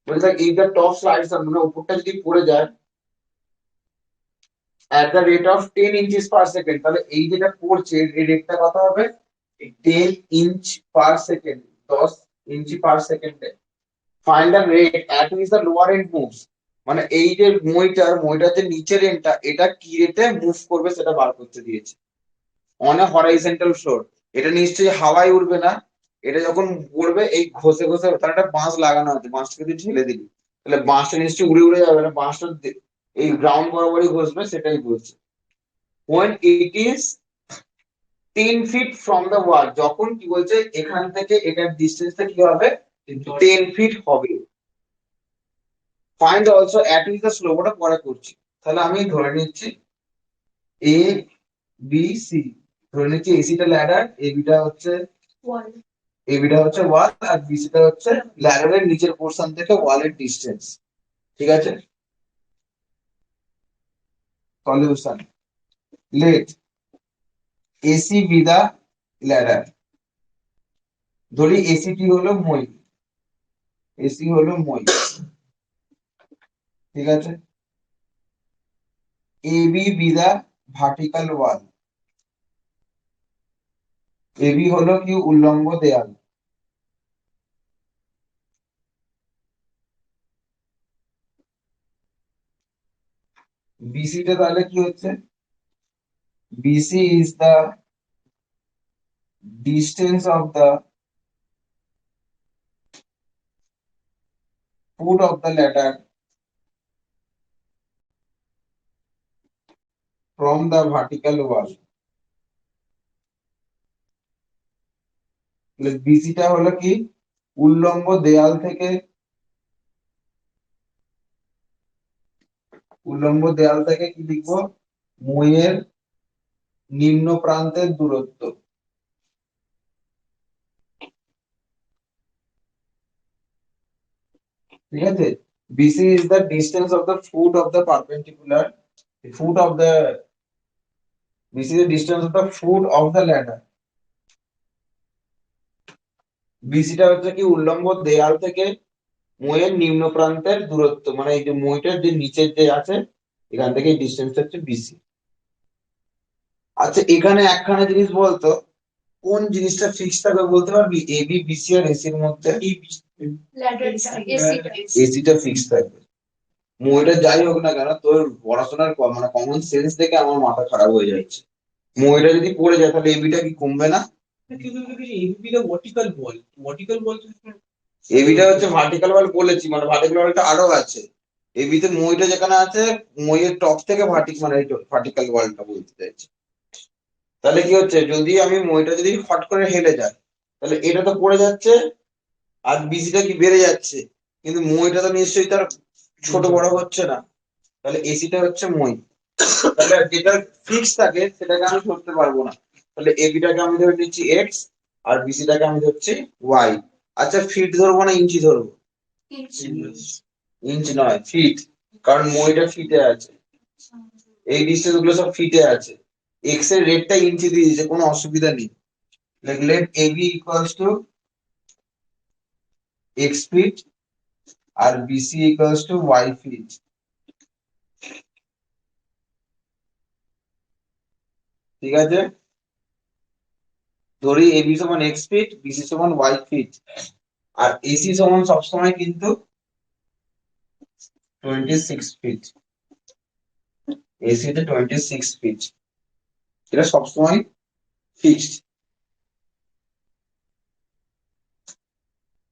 বলে দেখ এই টপ স্লাইডস মানে ওপরটা যদি পড়ে যায় at the rate of 10 inches per second তাহলে এই যেটা পড়ছে এই রেটটা কত হবে 10 ইঞ্চ পার সেকেন্ড 10 ইঞ্চি পার সেকেন্ডে find the rate at which the lower end moves মানে এই যে মইটার যে নিচের এন্ডটা এটা কি রেটে মুভ করবে সেটা বার করতে দিয়েছে অন এ হরাইজন্টাল ফ্লোর এটা নিশ্চয়ই হাওয়ায় উড়বে না এটা যখন পড়বে এই ঘষে ঘষে তার একটা বাঁশ লাগানো আছে বাঁশটাকে তুই ঢেলে দিবি তাহলে বাঁশটা নিশ্চয়ই উড়ে উড়ে যাবে না বাঁশটা এই গ্রাউন্ড বরাবরই ঘষবে সেটাই বলছে। when it is 10 feet from the wall, যখন কি বলছে এখান থেকে এটার ডিসটেন্সটা কি হবে 10 ফিট হবে। Find also at is the slope, ওটা পরে করছি। তাহলে আমি ধরে নিচ্ছি এ বি সি, ধরে নিচ্ছি এসিটা ল্যাডার, এবিটা হচ্ছে One. এবিটা হচ্ছে ওয়াল, আর বিসিটা হচ্ছে ল্যাডারের নিচের পোর্শন থেকে ওয়ালের ডিসটেন্স। ঠিক আছে, solution, let AC be the ladder. ধরি এসিটি হলো মই, এসি হলো মই, ঠিক আছে। AB be the vertical wall, AB হলো কি উল্লম্ব দেয়াল, বিসিটা তাহলে কি হচ্ছে BC is the distance of the foot of the ladder from the vertical wall. বিসিটা হলো কি উল্লম্ব দেয়াল থেকে, উল্লম্ব দেয়াল থেকে কি লিখবো মইয়ের নিম্ন প্রান্তের দূরত্ব। ঠিক আছে, BC is the distance of the foot of the perpendicular, foot of the BC is the distance of the foot of the ladder. বিসিটা হচ্ছে কি উল্লম্ব দেয়াল থেকে মইয়ের নিম্ন প্রান্তের দূরত্ব, মানে এই যে মইটার যে নিচের যে আছে এখান থেকে ডিস্টেন্স হচ্ছে বিসি। আচ্ছা এখানে একখানা জিনিস বলতো, কোন জিনিসটা ফিক্স থাকবে বলতে পারবি এবি বিসি আর এসির মধ্যে? Ladder AC types. এসিটা ফিক্স থাকবে। মইটা যাই হোক না কেন, তোর পড়াশোনার মানে কমন সেন্স দেখে আমার মাথা খারাপ হয়ে যাচ্ছে। মইটা যদি পড়ে যায় তাহলে এবিটা কি কমবে না? এবিটা হচ্ছে ভার্টিক্যাল ওয়াল বলেছি, মানে ভার্টিক্যাল ওয়ালটা আরো আছে। এবিতে মইটা যেখানে আছে মইয়ের টপ থেকে মানে ভার্টিক্যাল ওয়ালটা বলতে চাইছি। তাহলে কি হচ্ছে যদি আমি মইটা যদি হট করে হেলে যায় তাহলে এটা তো পড়ে যাচ্ছে আর বিসিটা কি বেড়ে যাচ্ছে, কিন্তু মইটা তো নিশ্চয়ই তার ছোট বড় হচ্ছে না, তাহলে এসিটা হচ্ছে মই। তাহলে যেটা ফিক্স থাকে সেটাকে আমি ধরতে পারবো না, তাহলে এবিটাকে আমি ধরে নিচ্ছি এক্স আর বিসিটাকে আমি ধরছি ওয়াই। আচ্ছা ফিট ধরবো না ইঞ্চি ধরবো? ইঞ্চ নয় ফিট, কারণ মইটা ফিটে আছে, এই ডিস্টেন্স গুলো সব ফিটে আছে। এক্স এর রেটটা ইঞ্চি দিয়ে দিয়েছে, কোনো অসুবিধা নেই। Let AB equals to x feet আর BC equals to y feet. ঠিক আছে, ধরি এবি সমান এক্স ফিট, বিসি সমান ওয়াই ফিট, আর এসি সমান সবসময় কিন্তু 26 ফিট। এসি তে 26 ফিট, এটা সবসময় ফিক্সড।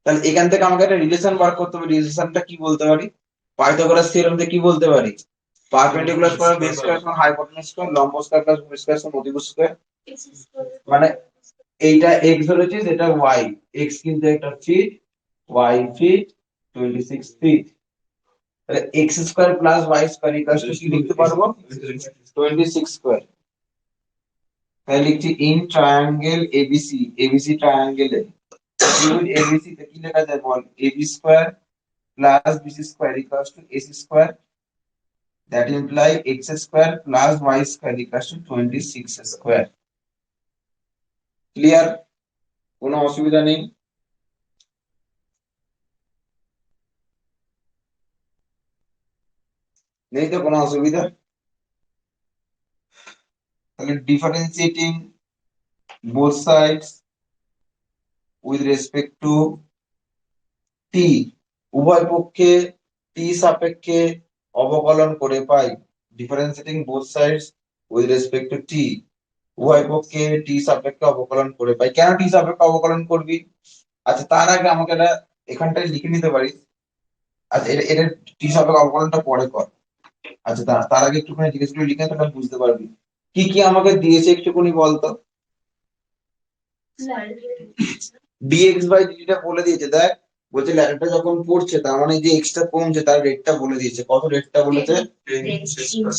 তাহলে এখান থেকে আমাকে একটা রিলেশন বার করতে হবে। রিলেশনটা কি বলতে পারি? পাইথাগোরাস থিওরেম থেকে কি বলতে পারি? পারপেন্ডিকুলার স্কয়ার বেস স্কয়ার সমান হাইপোটেনাস স্কয়ার, লম্ব স্কয়ার প্লাস ভূমি স্কয়ার সমান অতিভুজ স্কয়ার। মানে এইটা এক্স ধরেছি, এটা ওয়াই, এক্স কিন্তু একটা ফিট, ওয়াই ফিট, 26 ফিট। তাহলে x square plus y square equal to কি লিখতে পারবো 26 স্কয়ার। তাহলে লিখছি ইন ট্রায়াঙ্গেল এবিসি, এবিসি ট্রায়াঙ্গেলে এবিসি তে কি লেখা যায় বল, AB square plus BC square equal to AC square, that imply x square plus y square equal to 26 square. Clear? কোনো অসুবিধা নেই? নেই তো কোনো অসুবিধা? তাহলে differentiating both sides with respect to t, উভয় পক্ষে টি সাপেক্ষে অবকলন করে পাই। Differentiating both sides with respect to t, উভয় পক্ষে টি সাপেক্ষে অবকলন করে পাই। কেন টি সাপেক্ষে অবকলন করবি? আচ্ছা তার আগে আমাকে এখানটায় লিখে নিতে পারিস। আচ্ছা এটা টি সাপেক্ষে অবকলনটা পরে কর। আচ্ছা, তার আগে একটুখানি জিনিসগুলো লিখে তাহলে বুঝতে পারবি কি কি আমাকে দিয়েছে একটুখানি বলতো। ডিএক্স বাই ডিটিটা বলে দিয়েছে, দেখ বলছে ল্যাডারটা যখন পড়ছে তার মানে যে এক্সটা কমছে তার রেটটা বলে দিয়েছে। কত রেটটা বলেছে?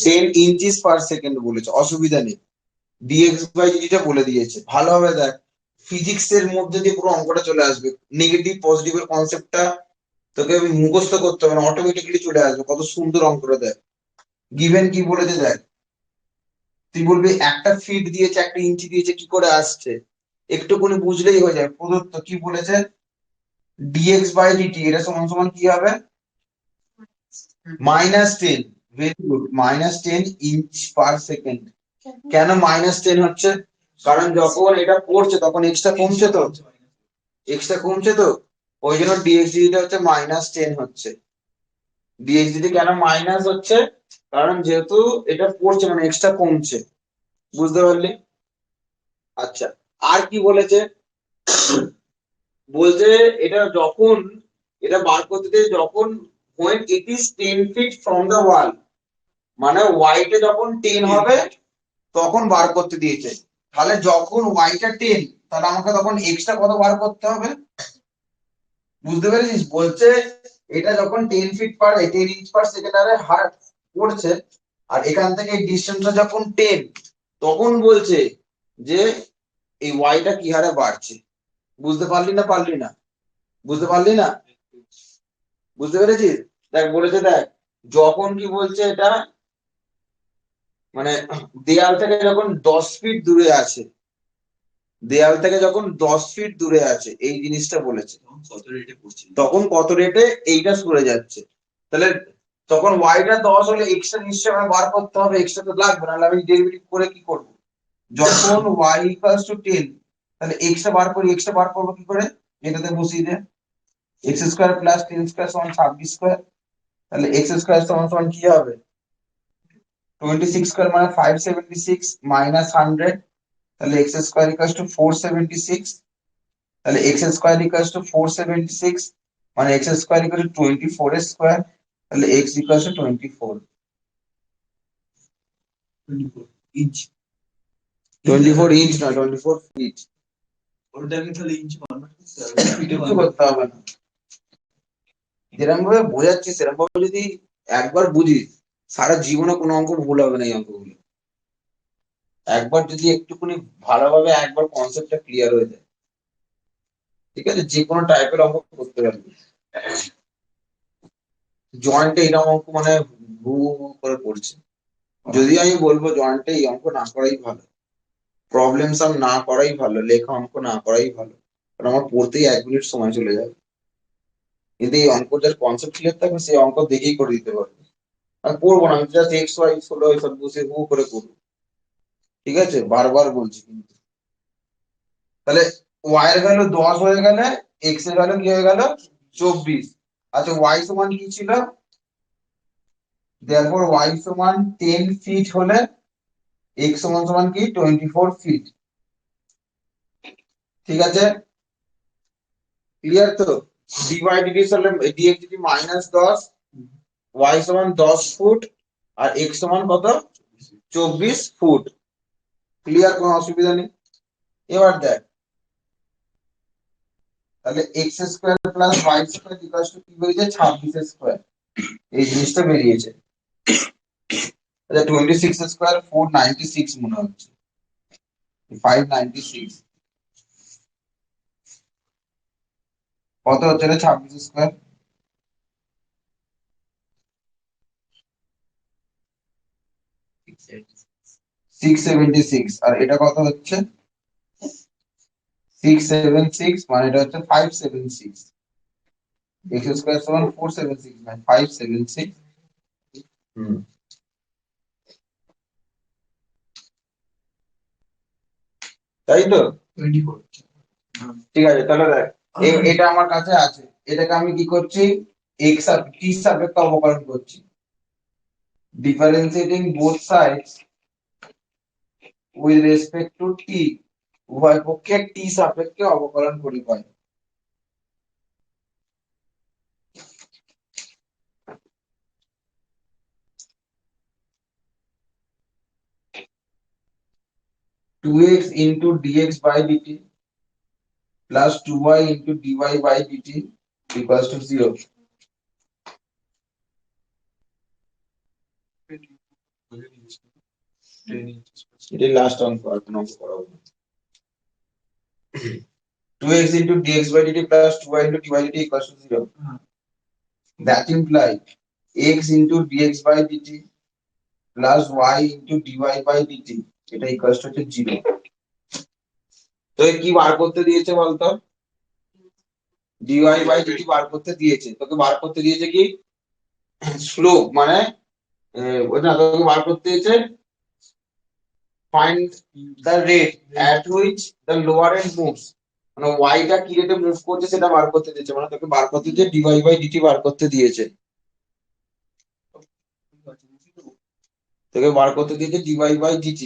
10 ইঞ্চিস পার সেকেন্ড বলেছে, অসুবিধা নেই। ডিএক্স বাই ডিটিটা বলে দিয়েছে, ভালোভাবে দেখ। ফিজিক্স এর মধ্যে দিয়ে পুরো অঙ্কটা চলে আসবে। নেগেটিভ পজিটিভ এর কনসেপ্টটা তোকে মুখস্থ করতে হবে না, অটোমেটিক্যালি চলে আসবে। কত সুন্দর অঙ্কটা দেখ। গিভেন কি বলেছে দেখ, তুই বলবি একটা ফিট দিয়েছে একটা ইঞ্চি দিয়েছে কি করে আসছে, একটুখানি বুঝলেই হয়ে যায়। প্রদত্ত কি বলেছে, ডিএক্স বাই ডিটি এটা সমান সমান কি হবে? -10। Very good, -10 inch per second. কেন -10 হচ্ছে? কারণ যখন এটা পড়ছে তখন এক্সটা কমছে তো, ওই জন্য ডিএক্সডিটা হচ্ছে -10 হচ্ছে। ডিএক্সডি কেন মাইনাস হচ্ছে? কারণ যেহেতু এটা পড়ছে মানে এক্সটা কমছে। বুঝতে পারলি? আচ্ছা, আর কি বলেছে? বলছে এটা যখন এটা বার করতে দেয় যখন when it is 10 feet from the wall, মানে ওয়াইটা যখন 10 হবে তখন বার করতে দিয়েছে। তাহলে যখন ওয়াইটা 10 তাহলে আমাকে তখন এক্সটা কত বার করতে হবে? বুঝতে পেরেছিস? বলছে এটা যখন 10 ফিট পার 10 ইঞ্চ পার সেকেন্ডে হার পড়ছে আর এখান থেকে এই ডিস্টেন্সটা যখন 10 তখন বলছে যে এই ওয়াইটা কি হারে বাড়ছে। বুঝতে পারলি না পারলি না? বুঝতে পারলি না? বুঝতে পেরেছিস? দেখ বলেছে, দেখ যখন কি বলছে এটা মানে দেয়াল থেকে যখন 10 ফিট দূরে আছে, দেয়াল থেকে যখন 10 ফিট দূরে আছে এই জিনিসটা বলেছে, তখন কত রেটে এইটা সরে যাচ্ছে। তাহলে তখন ওয়াইটা 10 হলে এক্সটা নিশ্চয়ই আমার বার করতে হবে, এক্সটা তো লাগবে না, আমি ডেরিভেটিভ করে কি করব? যখন ওয়াই ইকুয়ালস টু 10 তাহলে এক্সটা বার করি, এক্সটা বার করবো কি করে? এটাতে বসিয়ে দে, এক্স স্কোয়ার প্লাস 10 স্কোয়ার সমান 26 স্কোয়ার। তাহলে এক্স স্কোয়ার সমান সমান কি হবে? 26 স্কোয়ার মানে 576 মাইনাস 100, তাহলে এক্স স্কোয়ার ইকুয়ালস টু 476। তাহলে এক্স স্কোয়ার ইকুয়ালস টু 476 মানে x square equal to 24 square, তাহলে x equals to 24 inch. 24 inch না, 24 ফিট। ওটাকে তাহলে ইঞ্চ কনভার্ট করতে হবে, ফিটে করতে হবে না। যেরকম ভাবে বোঝাচ্ছি সেরকম ভাবে যদি একবার বুঝিস সারা জীবনে কোনো অঙ্ক ভুল হবে না। এই অঙ্কগুলো একবার যদি একটুখানি ভালোভাবে একবার কনসেপ্টটা ক্লিয়ার হয়ে যায়, ঠিক আছে, যে কোনো টাইপের অঙ্ক করতে পারবি। জয়েন্টে এরকম অঙ্ক মানে হু হু করে পড়ছে। যদি আমি বলবো জয়েন্টে এই অঙ্ক না করাই ভালো, প্রবলেম সলভ না করাই ভালো, লেখা অঙ্ক না করাই ভালো, কারণ আমার পড়তেই 1 মিনিট সময় চলে যাবে। কিন্তু এই অঙ্ক যার কনসেপ্ট ক্লিয়ার থাকবে সেই অঙ্ক দেখেই করে দিতে পারবে। আমি পড়বো না, আমি জাস্ট এক্স ওয়াই হলো এসব বসে হু করে করবো। ঠিক আছে, বারবার বলছি কিন্তু। তাহলে ওয়াই এর ভ্যালু 10 হয়ে গেলে এক্স এর ভ্যালু কি হয়ে গেল? 24। আচ্ছা, ওয়াই সমান কি ছিল? therefore ওয়াই সমান 10 ফিট হলে এক্স সমান সমান কি 24 ফিট। ঠিক আছে, ক্লিয়ার তো? ডিভাইড ডিডি হলে ডিএক্স ডিডি -10, ওয়াই সমান 10 ফুট আর এক্স সমান কত? 24 ফুট। ক্লিয়ার, কোনো অসুবিধা নেই। এবার দেখ, তাহলে x square plus y square equals to কি বেরিয়েছে? 26 স্কোয়ার। এই জিনিসটা বেরিয়েছে। আচ্ছা, 26 স্কোয়ার 496 মনে হচ্ছে, 596 কত হচ্ছে রে? 26 স্কোয়ার 676 আর এটা কত হচ্ছে? 676 মানে এটা হচ্ছে 576। এক্স স্কোয়ার সমান 476 মানে 576। হুম, তাই তো? 24। ঠিক আছে, তাহলে দেখ এটা আমার কাছে আছে, এটাকে আমি কি করছি? এক্স আর টি সাপেক্ষে অবকলন করছি, differentiating both sides with respect to t. উভয় পক্ষে টি সাপেক্ষে অবকলন করি পাই। 2x into dx by dt plus 2y into dy by dt equals to 0. এটাই লাস্ট অঙ্ক, আর কোনো অঙ্ক করাবো না। 2x into dx by dt plus 2y into dy by dt equals to 0. That implies x into dx by dt plus y into dy by dt এটা equals to 0. তো কি বার করতে দিয়েছে বলতো? dy by dt বার করতে দিয়েছে। তোকে বার করতে দিয়েছে কি স্লোপ, মানে ওটা তোকে বার করতে দিয়েছে find the rate at which the lower end moves, মানে y টা কি রেটে মুভ করছে সেটা বার করতে দিয়েছে, মানে তোকে বার করতে দিয়েছে dy by dt বার করতে দিয়েছে, তোকে বার করতে দিয়েছে dy by dt।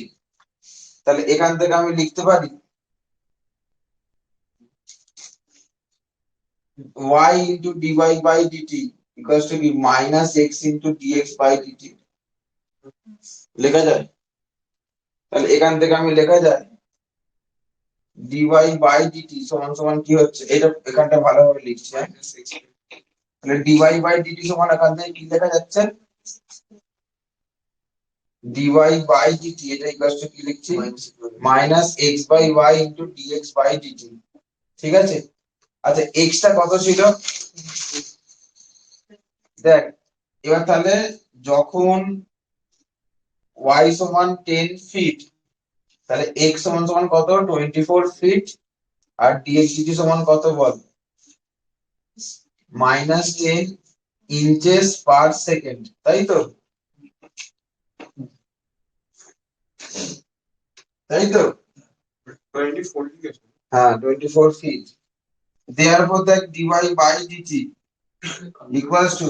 তাহলে এখান থেকে আমি লিখতে পারি y into dy by dt equals to minus x into dx by dt লেখা যায়। তাহলে এখান থেকে আমি লেখা যায় dy by dt সমান সমান কি হচ্ছে, এটা এখানটা ভালোভাবে লিখছি, হ্যাঁ? তাহলে dy by dt সমান এখান থেকে কি লেখা যাচ্ছে, dy by dt এটা ইকুয়াল টু কি লিখছি, minus x by y into dx by dt। ঠিক আছে, আচ্ছা x টা কত ছিল দেখ এবার, তাহলে যখন y সমান 10 ফিট তাহলে x সমান সমান কত 24 ফিট, আর dx dt সমান কত বল, মাইনাস 10 ইঞ্চেস পার সেকেন্ড, তাই তো? তাই তো 24 ঠিক আছে। হ্যাঁ 24 feet. therefore that dy by dt equals to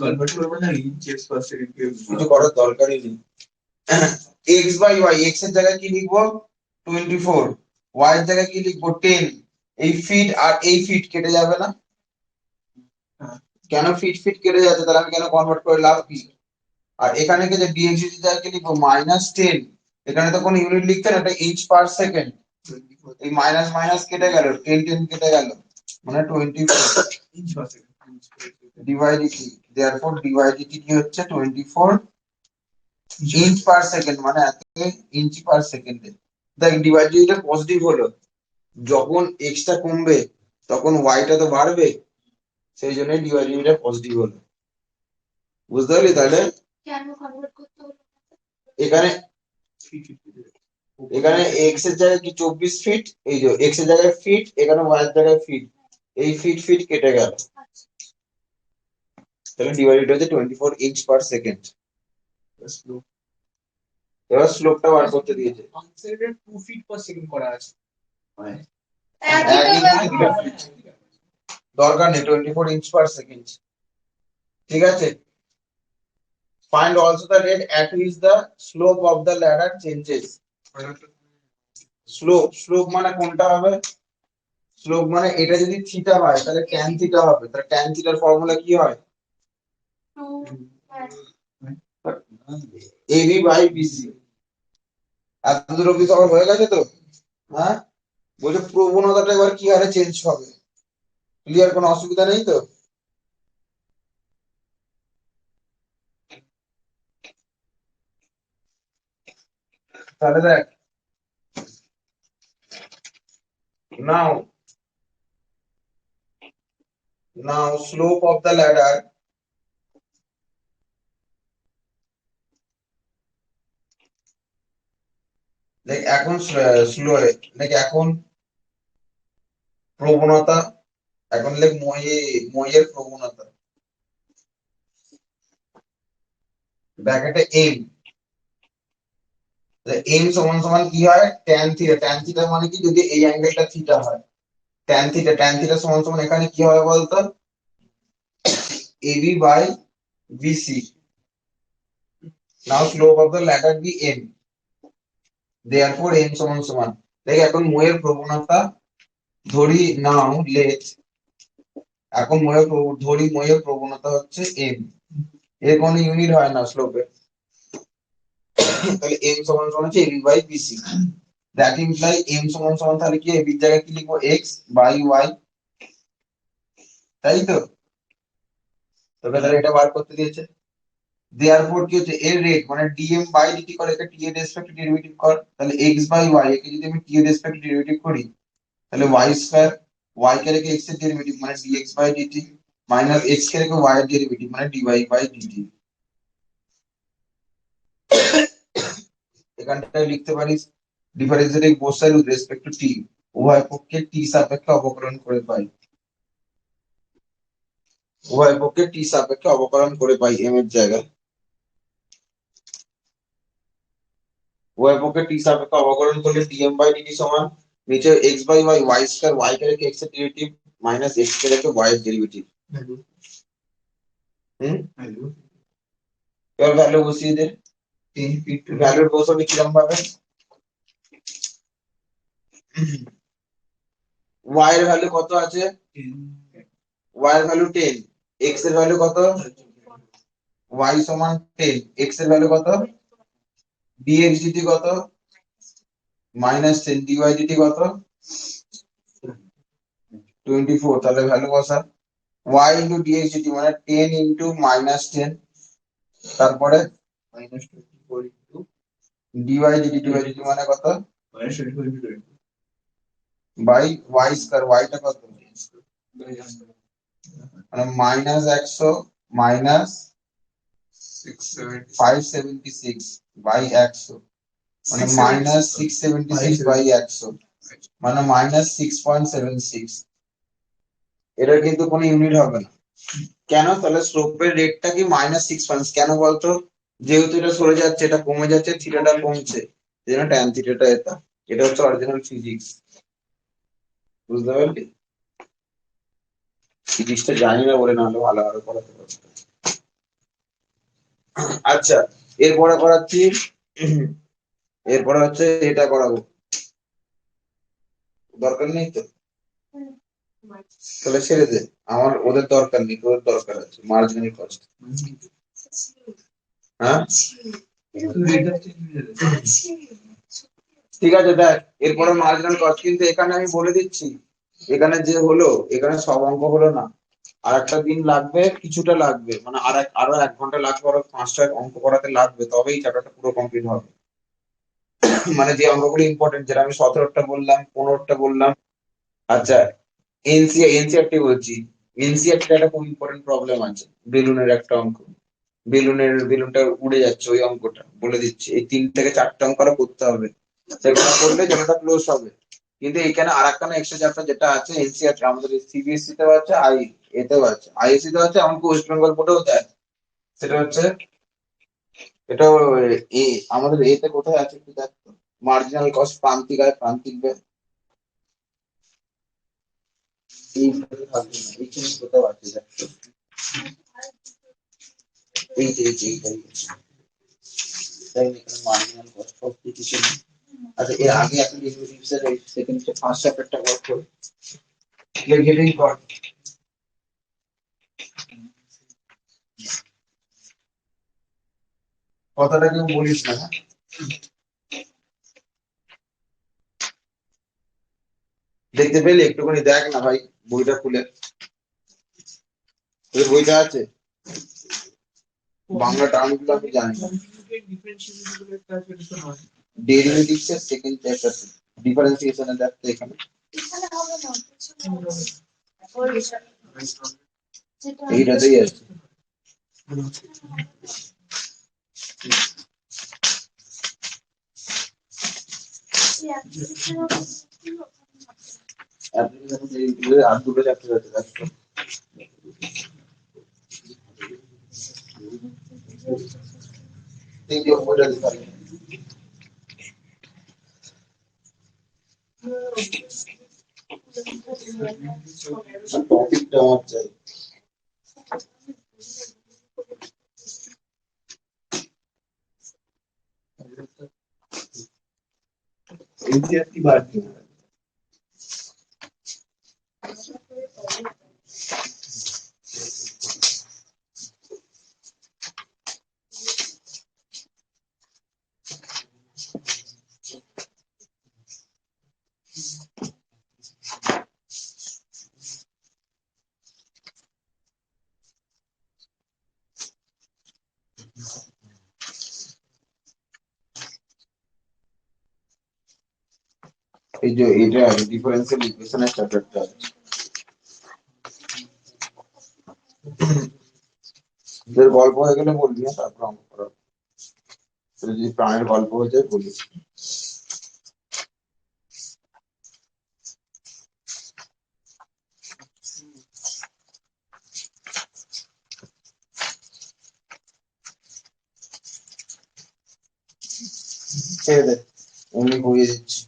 convert করব না ইঞ্চেস পার সেকেন্ড কে কিছু করার দরকারই নেই। x by y, x এর জায়গায় কি লিখবো 24, y এর জায়গায় কি লিখবো 10, এই ফিট আর এই ফিট কেটে যাবে না? কেন ফিট ফিট কেটে যাচ্ছে, তাহলে আমি কেন কনভার্ট করে লাভ কি? আর এখানে কি যে dx dt এর জায়গায় কি লিখবো মাইনাস 10, এখানে তো কোনো ইউনিট লিখতে না, এটা ইঞ্চ পার সেকেন্ড, এই মাইনাস মাইনাস কেটে গেল 10 10 কেটে গেল, মানে 24 inch per second dy dt, therefore dy dt কি হচ্ছে 24 ইঞ্চ পার সেকেন্ড, মানে এত ইঞ্চি পার সেকেন্ডে। দেখ dy dt টা পজিটিভ হলো, যখন x টা কমবে তখন y টা তো বাড়বে, সেই জন্য dy dt টা পজিটিভ হলো, বুঝতে পারলি? তাহলে কেন কনভার্ট করতে হলো? এখানে এখানে x এর জায়গায় কি 24 ফিট, এই যে x এর জায়গায় ফিট, এখানে y এর জায়গায় ফিট, এই ফিট ফিট কেটে গেল, তাহলে dy dt হচ্ছে 24 ইঞ্চ পার সেকেন্ড। এবার স্লোপটা বার করতে দিয়েছে, কনসিডার 2 ফিট পার সেকেন্ড করা আছে। একই তো ব্যাপার। দরকার নেই 24 ইঞ্চ পার সেকেন্ড। ঠিক আছে, find also the rate at which the slope of the ladder changes. Slope মানে কোনটা হবে, স্লোপ মানে এটা যদি থিটা হয় তাহলে tan থিটা হবে, তাহলে tan থিটার ফর্মুলা কি হয়, 2 AB বাই BC। এতদূর অব্দি সবার হয়ে গেছে তো? হ্যাঁ, বলছে প্রবণতাটা এবার কি হারে চেঞ্জ হবে, ক্লিয়ার? কোনো অসুবিধা নেই তো? তাহলে দেখ now slope of the ladder like এখন স্লো, like এখন প্রবণতা, এখন like মইয়ের প্রবণতা ব্র্যাকেটে m, m সমান সমান কি হয় tan থিটা, tan থিটা মানে কি যদি এই অ্যাঙ্গেলটা থিটা হয়, tan থিটা সমান সমান এখানে কি হবে বলতো AB by BC। now slope of the ladder be m, therefore m সমান সমান, দেখ এখন মইয়ের প্রবণতা ধরি নাও লেট, এখন ধরি মইয়ের প্রবণতা হচ্ছে m, এর কোনো ইউনিট হয় না স্লোপে, তাহলে m সমান সমান হচ্ছে ab by bc, that imply m সমান সমান তাহলে কি ab এর জায়গায় কি লিখবো x বাই y, তাই তো? তবে তাহলে এটা বার করতে দিয়েছে। দেয়ারফর কি হচ্ছে এর রেট মানে dm বাই dt করে একে t এর রেসপেক্টে ডেরিভেটিভ কর, তাহলে x বাই y একে যদি আমি t এর রেসপেক্টে ডেরিভেটিভ করি তাহলে y স্কয়ার, y কে রেখে x এর ডেরিভেটিভ মানে dx by dt minus x কে রেখে y এর ডেরিভেটিভ মানে dy বাই dt। এখানটায় লিখতে পারিস differentiating both side with respect two t, উভয় পক্ষে t সাপেক্ষে অবকলন করে পাই, উভয় পক্ষে t সাপেক্ষে অবকলন করে পাই m এর জায়গায়, উভয় পক্ষে t সাপেক্ষে অবকলন করলে dm বাই dt সমান নিচে x by y, y square, y কে রেখে x এর ডেরিভেটিভ মাইনাস x কে রেখে y এর ডেরিভেটিভ। এবার ভ্যালু বসিয়ে দে, ভ্যালুর বসাবি কিরকম ভাবে, y এর ভ্যালু কত আছে, y এর ভ্যালু 10, x এর ভ্যালু কত, y সমান 10, x এর ভ্যালু কত, dx dt কত মাইনাস 10, dy dt কত 24, তাহলে ভ্যালু বসা y ইন্টু dx dt মানে 10 ইন্টু মাইনাস 10, তারপরে মাইনাস 24 ইন্টু dy dt মানে কত বাই y স্কয়ার, y টা কত মানে মাইনাস 100 মাইনাস 576 বাই 100 মানে মাইনাস 676 বাই 100 মানে মাইনাস 6.76। এটা কিন্তু কোনো ইউনিট হবে না, কেন? তাহলে স্লোপের রেটটা কি মাইনাস 6, কেন বলতো? যেহেতু এটা সরে যাচ্ছে, এটা কমে যাচ্ছে, থিটাটা কমছে, এই জন্য ট্যান থিটাটা এটা, এটা হচ্ছে অরিজিনাল ফিজিক্স, বুঝতে পারলি? ফিজিক্সটা জানি না বলে, নাহলে ভালো ভালো পড়াতে পারতো। আচ্ছা, এরপরে করাচ্ছি, এরপরে হচ্ছে এটা করাবো, দরকার নেই তো, তাহলে ছেড়ে দে, আমার ওদের দরকার নেই, তোদের দরকার আছে মার্জিনাল কস্ট। হ্যাঁ ঠিক আছে, দেখ এরপরে মার্জিনাল কস্ট, কিন্তু এখানে আমি বলে দিচ্ছি, এখানে যে হলো, এখানে সব অঙ্ক হলো না, আর একটা দিন লাগবে, কিছুটা লাগবে, মানে আরো 1 ঘন্টা লাগবে, আরো 5টা অঙ্ক করাতে লাগবে, তবেই চ্যাপ্টারটা পুরো কমপ্লিট হবে। মানে যে অঙ্কগুলো ইম্পর্টেন্ট, যেটা আমি 17টা বললাম, 15টা বললাম। আচ্ছা, এনসিআরটি বলছি, এনসিআরটি একটা খুব ইম্পর্টেন্ট প্রবলেম আছে, বেলুনের একটা অঙ্ক, বেলুনটা উড়ে যাচ্ছে, ওই অঙ্কটা বলে দিচ্ছি, এই 3 থেকে 4টে অঙ্ক আরো করতে হবে, সেগুলো করলে চ্যাপ্টারটা ক্লোজ হবে। কিন্তু এখানে আর একটা এক্সট্রা চ্যাপ্টার যেটা আছে এনসিআরটি, আমাদের সিবিএসসি তেও আছে, এতেও আছে, আইএসসি তেও আছে, আমাকে ওয়েস্ট বেঙ্গল বোর্ডেও দেয়, সেটা হচ্ছে এটা আমাদের এতে কোথায় আছে একটু দেখ, মার্জিনাল কস্ট, প্রান্তিক আয়, প্রান্তিক ব্যয়, এই থাকবে না, এইখানে কোথাও আছে দেখ তো। এইটাই মার্জিনাল কস্ট অফ কিছু নেই। আচ্ছা, এর আগে একটা সেকেন্ড ফার্স্ট চ্যাপ্টারটা ওয়ার্ক করে গেটিং কর, কথাটা কেউ বলিস না, হ্যাঁ? দেখতে পেলে একটুখানি দেখ না ভাই, বইটা খুলে, তোর বইটা আছে, বাংলা টার্মগুলো আমি জানি না, ডেরিভেটিভস এর সেকেন্ড চ্যাপ্টার, ডিফারেন্সিয়েশনে দেখ তো এখানে, এইটাতেই আছে। আর দুটো চ্যাপ্টার আছে দেখ তো। এই যে বইটা দিতে পারি, টপিকটা আমার চাই। এনসিআরটি বাদ দিন। এই যে এটা ডিফারেন্সিয়াল ইকুয়েশনের চ্যাপ্টারটা আছে। তোর গল্প হয়ে গেলে বলবি, হ্যাঁ, তারপর অঙ্ক করাবো। তোর যদি প্রাণের গল্প হয়ে যায় বলিস। ছেড়ে দে, এমনি করিয়ে দিচ্ছি।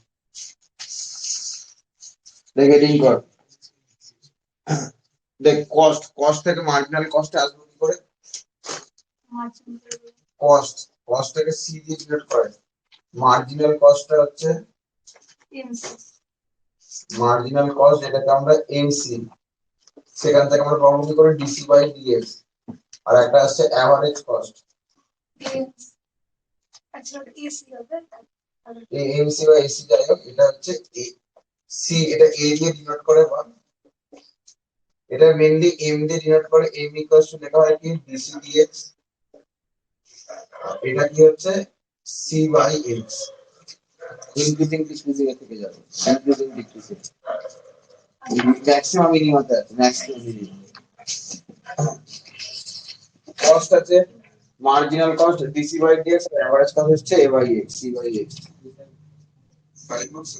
দেখ এডিং কর। দেখ কস্ট থেকে মার্জিনাল কস্টে আসবে কি করে? কস্ট থেকে সি দিয়ে ডিভাইড করে। মার্জিনাল কস্টটা হচ্ছে মার্জিনাল কস্ট, যেটাকে আমরা এমসি, সেখান থেকে আমরা পাবো কি করে? DC by dx. আর একটা আছে অ্যাভারেজ কস্ট, এমসি বা এসি, যাই হোক, এটা হচ্ছে সি, এটা এ দিয়ে ডিনোট করে, বা এটা মেইনলি এম দিয়ে ডিনোট করে। এম ইকুয়ালস টু লেখা হয় কি? Dc dx. এটা কি হচ্ছে? C by x. Increasing decreasing এ থেকে যাবে, ইনক্রিজিং ডিক্রিজিং, ম্যাক্সিমাম মিনিমাতে আছে, ম্যাক্সিমাম মিনিমাম। কস্ট আছে marginal cost dc by dx, আর এভারেজ কস্ট হচ্ছে a by x, c by x. 5 marks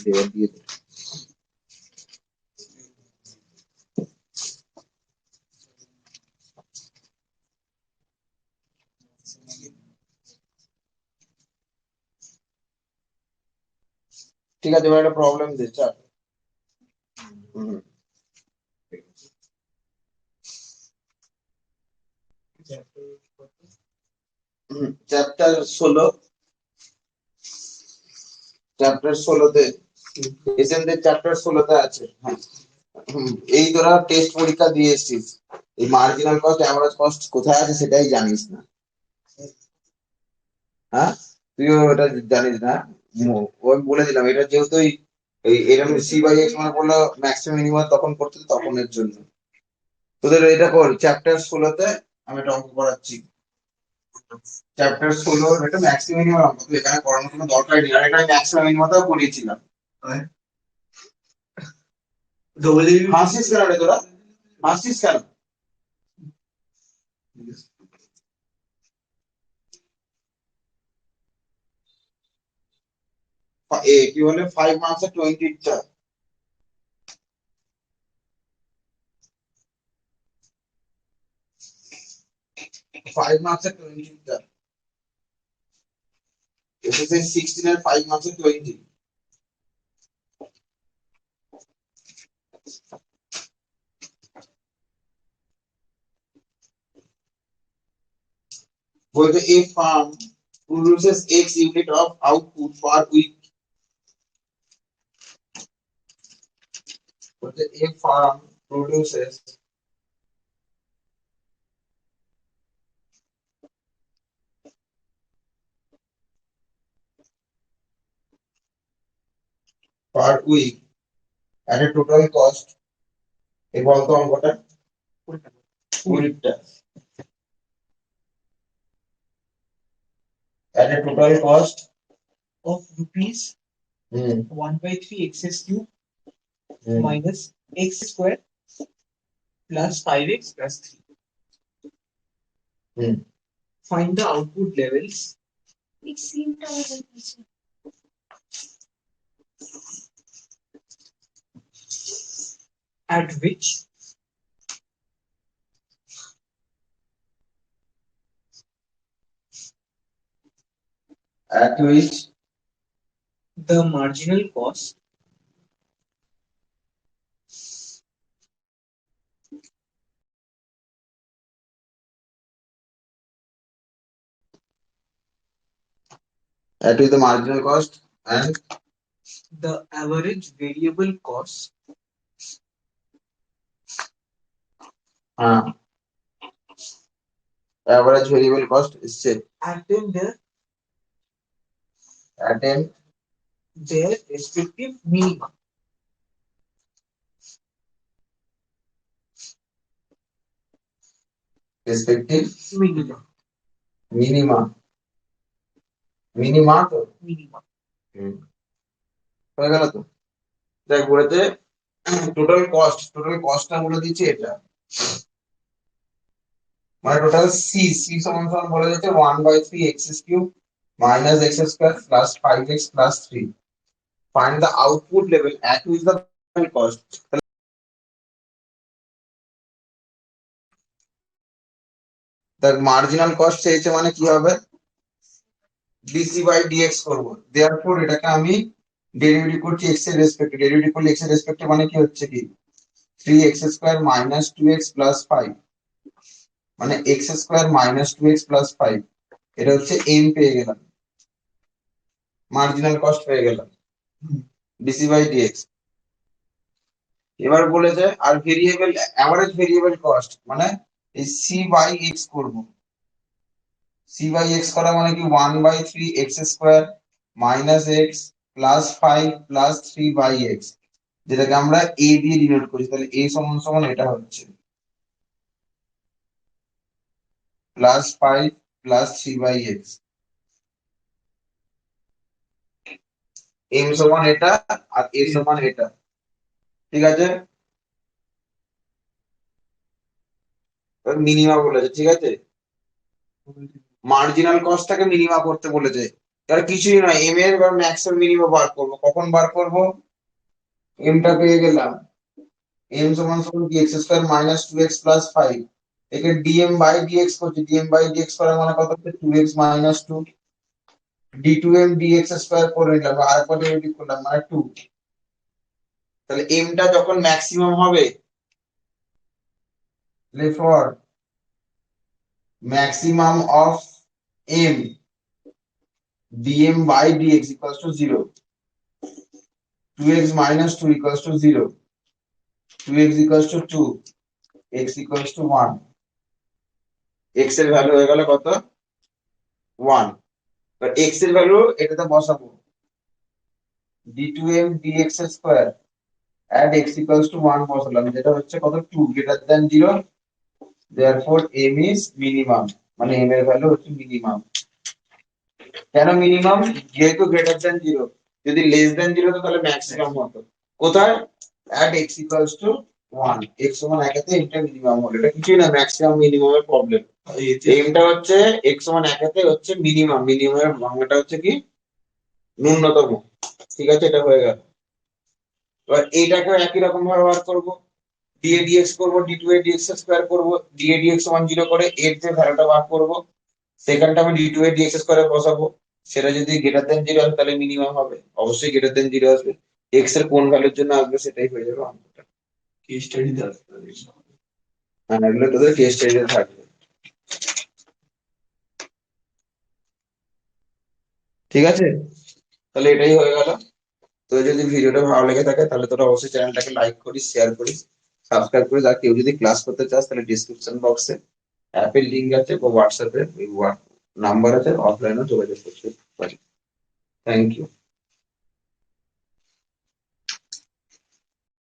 দিয়ে দিয়ে দে। ঠিক আছে, এবার একটা প্রবলেম দে, চার। চ্যাপ্টার 16, চ্যাপ্টার 16তে এসএনদের চ্যাপ্টার 16তে আছে। হ্যাঁ, এই তোরা টেস্ট পরীক্ষা দিয়ে এসেছিস, এই মার্জিনাল কস্ট অ্যাভারেজ কস্ট কোথায় আছে সেটাই জানিস না। হ্যাঁ, তুইও এটা জানিস না। আমি বলে দিলাম, এটা যেহেতু এরকম সি বাই এক্স মানে বললো ম্যাক্সিমাম মিনিমাম তখন করতে, তখন এর জন্য তোদের এটা কর। চ্যাপ্টার 16তে আমি একটা অঙ্ক করাচ্ছি। চ্যাপ্টার 16 এটা ম্যাক্সিমাম মিনিমাম অঙ্ক, তো এখানে করানোর কোনো দরকার নেই, আর এটা ম্যাক্সিমাম মিনিমামটাও করিয়েছিলাম। হাসিস কেন রে তোরা? হাসিস কেন? কি বলে 5 মার্কস 20টা, 5 মার্কস 20টা, এসএসসি 16 এর 5 মার্কস 20। বলতে a farm produces x unit of output per week. বলতে a farm produces per week at a total cost, এ বলতো অঙ্কটা 20টা, at a total cost of rupees hmm 1/3 x cube hmm minus x square plus 5x plus 3. Hmm Find the output levels at which at which the marginal cost at which the marginal cost and the average variable cost average variable cost is attain attain their respective minima. respective Minimum. Minima minima তো minimum. হুম, হয়ে গেল তো। দেখ বলেছে total কস্টটা বলে দিচ্ছে এটা, মানে টোটাল সি সমান সমান বলে দিচ্ছে 1/3 x³ minus x² plus 5x plus 3. Find the output level at which the marginal cost. The marginal cost চেয়েছে মানে কি হবে, dc by dx করবো, therefore এটাকে আমি ডেরিভেটিভ করছি x এর রেসপেক্টে, ডেরিভেটিভ করলে x এর রেসপেক্টে মানে কি হচ্ছে কি 3x² minus 2x plus 5, মানে x² minus 2x plus 5, এটা হচ্ছে m পেয়ে গেলাম, মার্জিনাল কস্ট পেয়ে গেলাম dc by dx। এবার বলেছে আর ভেরিয়েবল অ্যাভারেজ ভেরিয়েবল কস্ট মানে এই সি বাই এক্স করবো, সি বাই এক্স করা মানে কি 1/3 x² minus x plus 5 plus 3/x, যেটাকে আমরা এ দিয়ে ডিনোট করি, তাহলে এ সমান সমান এটা হচ্ছে প্লাস 5 প্লাস 3/x, এম সমান এটা আর এ সমান এটা, ঠিক আছে। মিনিমা বলেছে, ঠিক আছে, মার্জিনাল কস্টটাকে মিনিমা করতে বলেছে। তার কিছুই নয়, এম এর বা ম্যাক্স এর মিনিমা বার করবো, কখন বার করবো, এমটা পেয়ে গেলাম, এম সমান সমান কি x² মাইনাস 2x প্লাস 5, একে ডিএম বাই ডিএক্স করছি, ডিএম বাই ডিএক্স করা মানে কত হচ্ছে 2x মাইনাস 2, d2m dx² করে নিলাম, আরেকবার ডেরিভেটিভ করলাম মানে 2, তাহলে এমটা যখন ম্যাক্সিমাম হবে, for maximum of m dm by dx equals to 0, 2x minus 2 equals to 0, 2x equals to 2, x equals to 1, x এর ভ্যালু হয়ে গেল কত 1, এবার x এর ভ্যালু এটাতে বসাবো d2m dx square at x equals to 1 বসালাম, যেটা হচ্ছে কত 2 greater than 0, therefore m is minimum, মানে m এর ভ্যালু হচ্ছে মিনিমাম। কেন মিনিমাম, যেহেতু গ্রেটার দ্যান 0, যদি লেস দ্যান 0 তো তাহলে ম্যাক্সিমাম হতো, কোথায় at x equals to 1, x সমান 1 তে এটা মিনিমাম হলো, এটা কিছুই না ম্যাক্সিমাম মিনিমামের প্রবলেম, এইটা হচ্ছে x সমান 1 তে হচ্ছে মিনিমাম, মিনিমামের বাংলাটা হচ্ছে কি ন্যূনতম, ঠিক আছে, এটা হয়ে গেল। এবার এইটাকে একই রকম ভাবে বার করবো, dA dx করবো, d2a dx স্কয়ার করবো, dA dx সমান 0 করে এর যে ভ্যালুটা বার করবো, সেখানটা আমি d2a dx স্কয়ারে বসাবো, সেটা যদি গ্রেটার দেন 0 আসে তাহলে মিনিমাম হবে, অবশ্যই গ্রেটার দেন 0 আসবে, x এর কোন ভ্যালুর জন্য আসবে সেটাই হয়ে যাবে অঙ্কটা। কেস স্টাডি দাও। হ্যাঁ, এগুলো তোদের কেস স্টাডিতে থাকবে, ঠিক আছে, তাহলে এটাই হয়ে গেল। তো যদি ভিডিওটা ভালো লেগে থাকে তাহলে তোরা অবশ্যই চ্যানেলটাকে লাইক করিস, শেয়ার করিস, সাবস্ক্রাইব করিস, আর কেউ যদি ক্লাস করতে চাস তাহলে ডিসক্রিপশন বক্সে অ্যাপের লিঙ্ক আছে বা হোয়াটসঅ্যাপে নাম্বার আছে, অফলাইনেও যোগাযোগ করতে পারি। Thank you.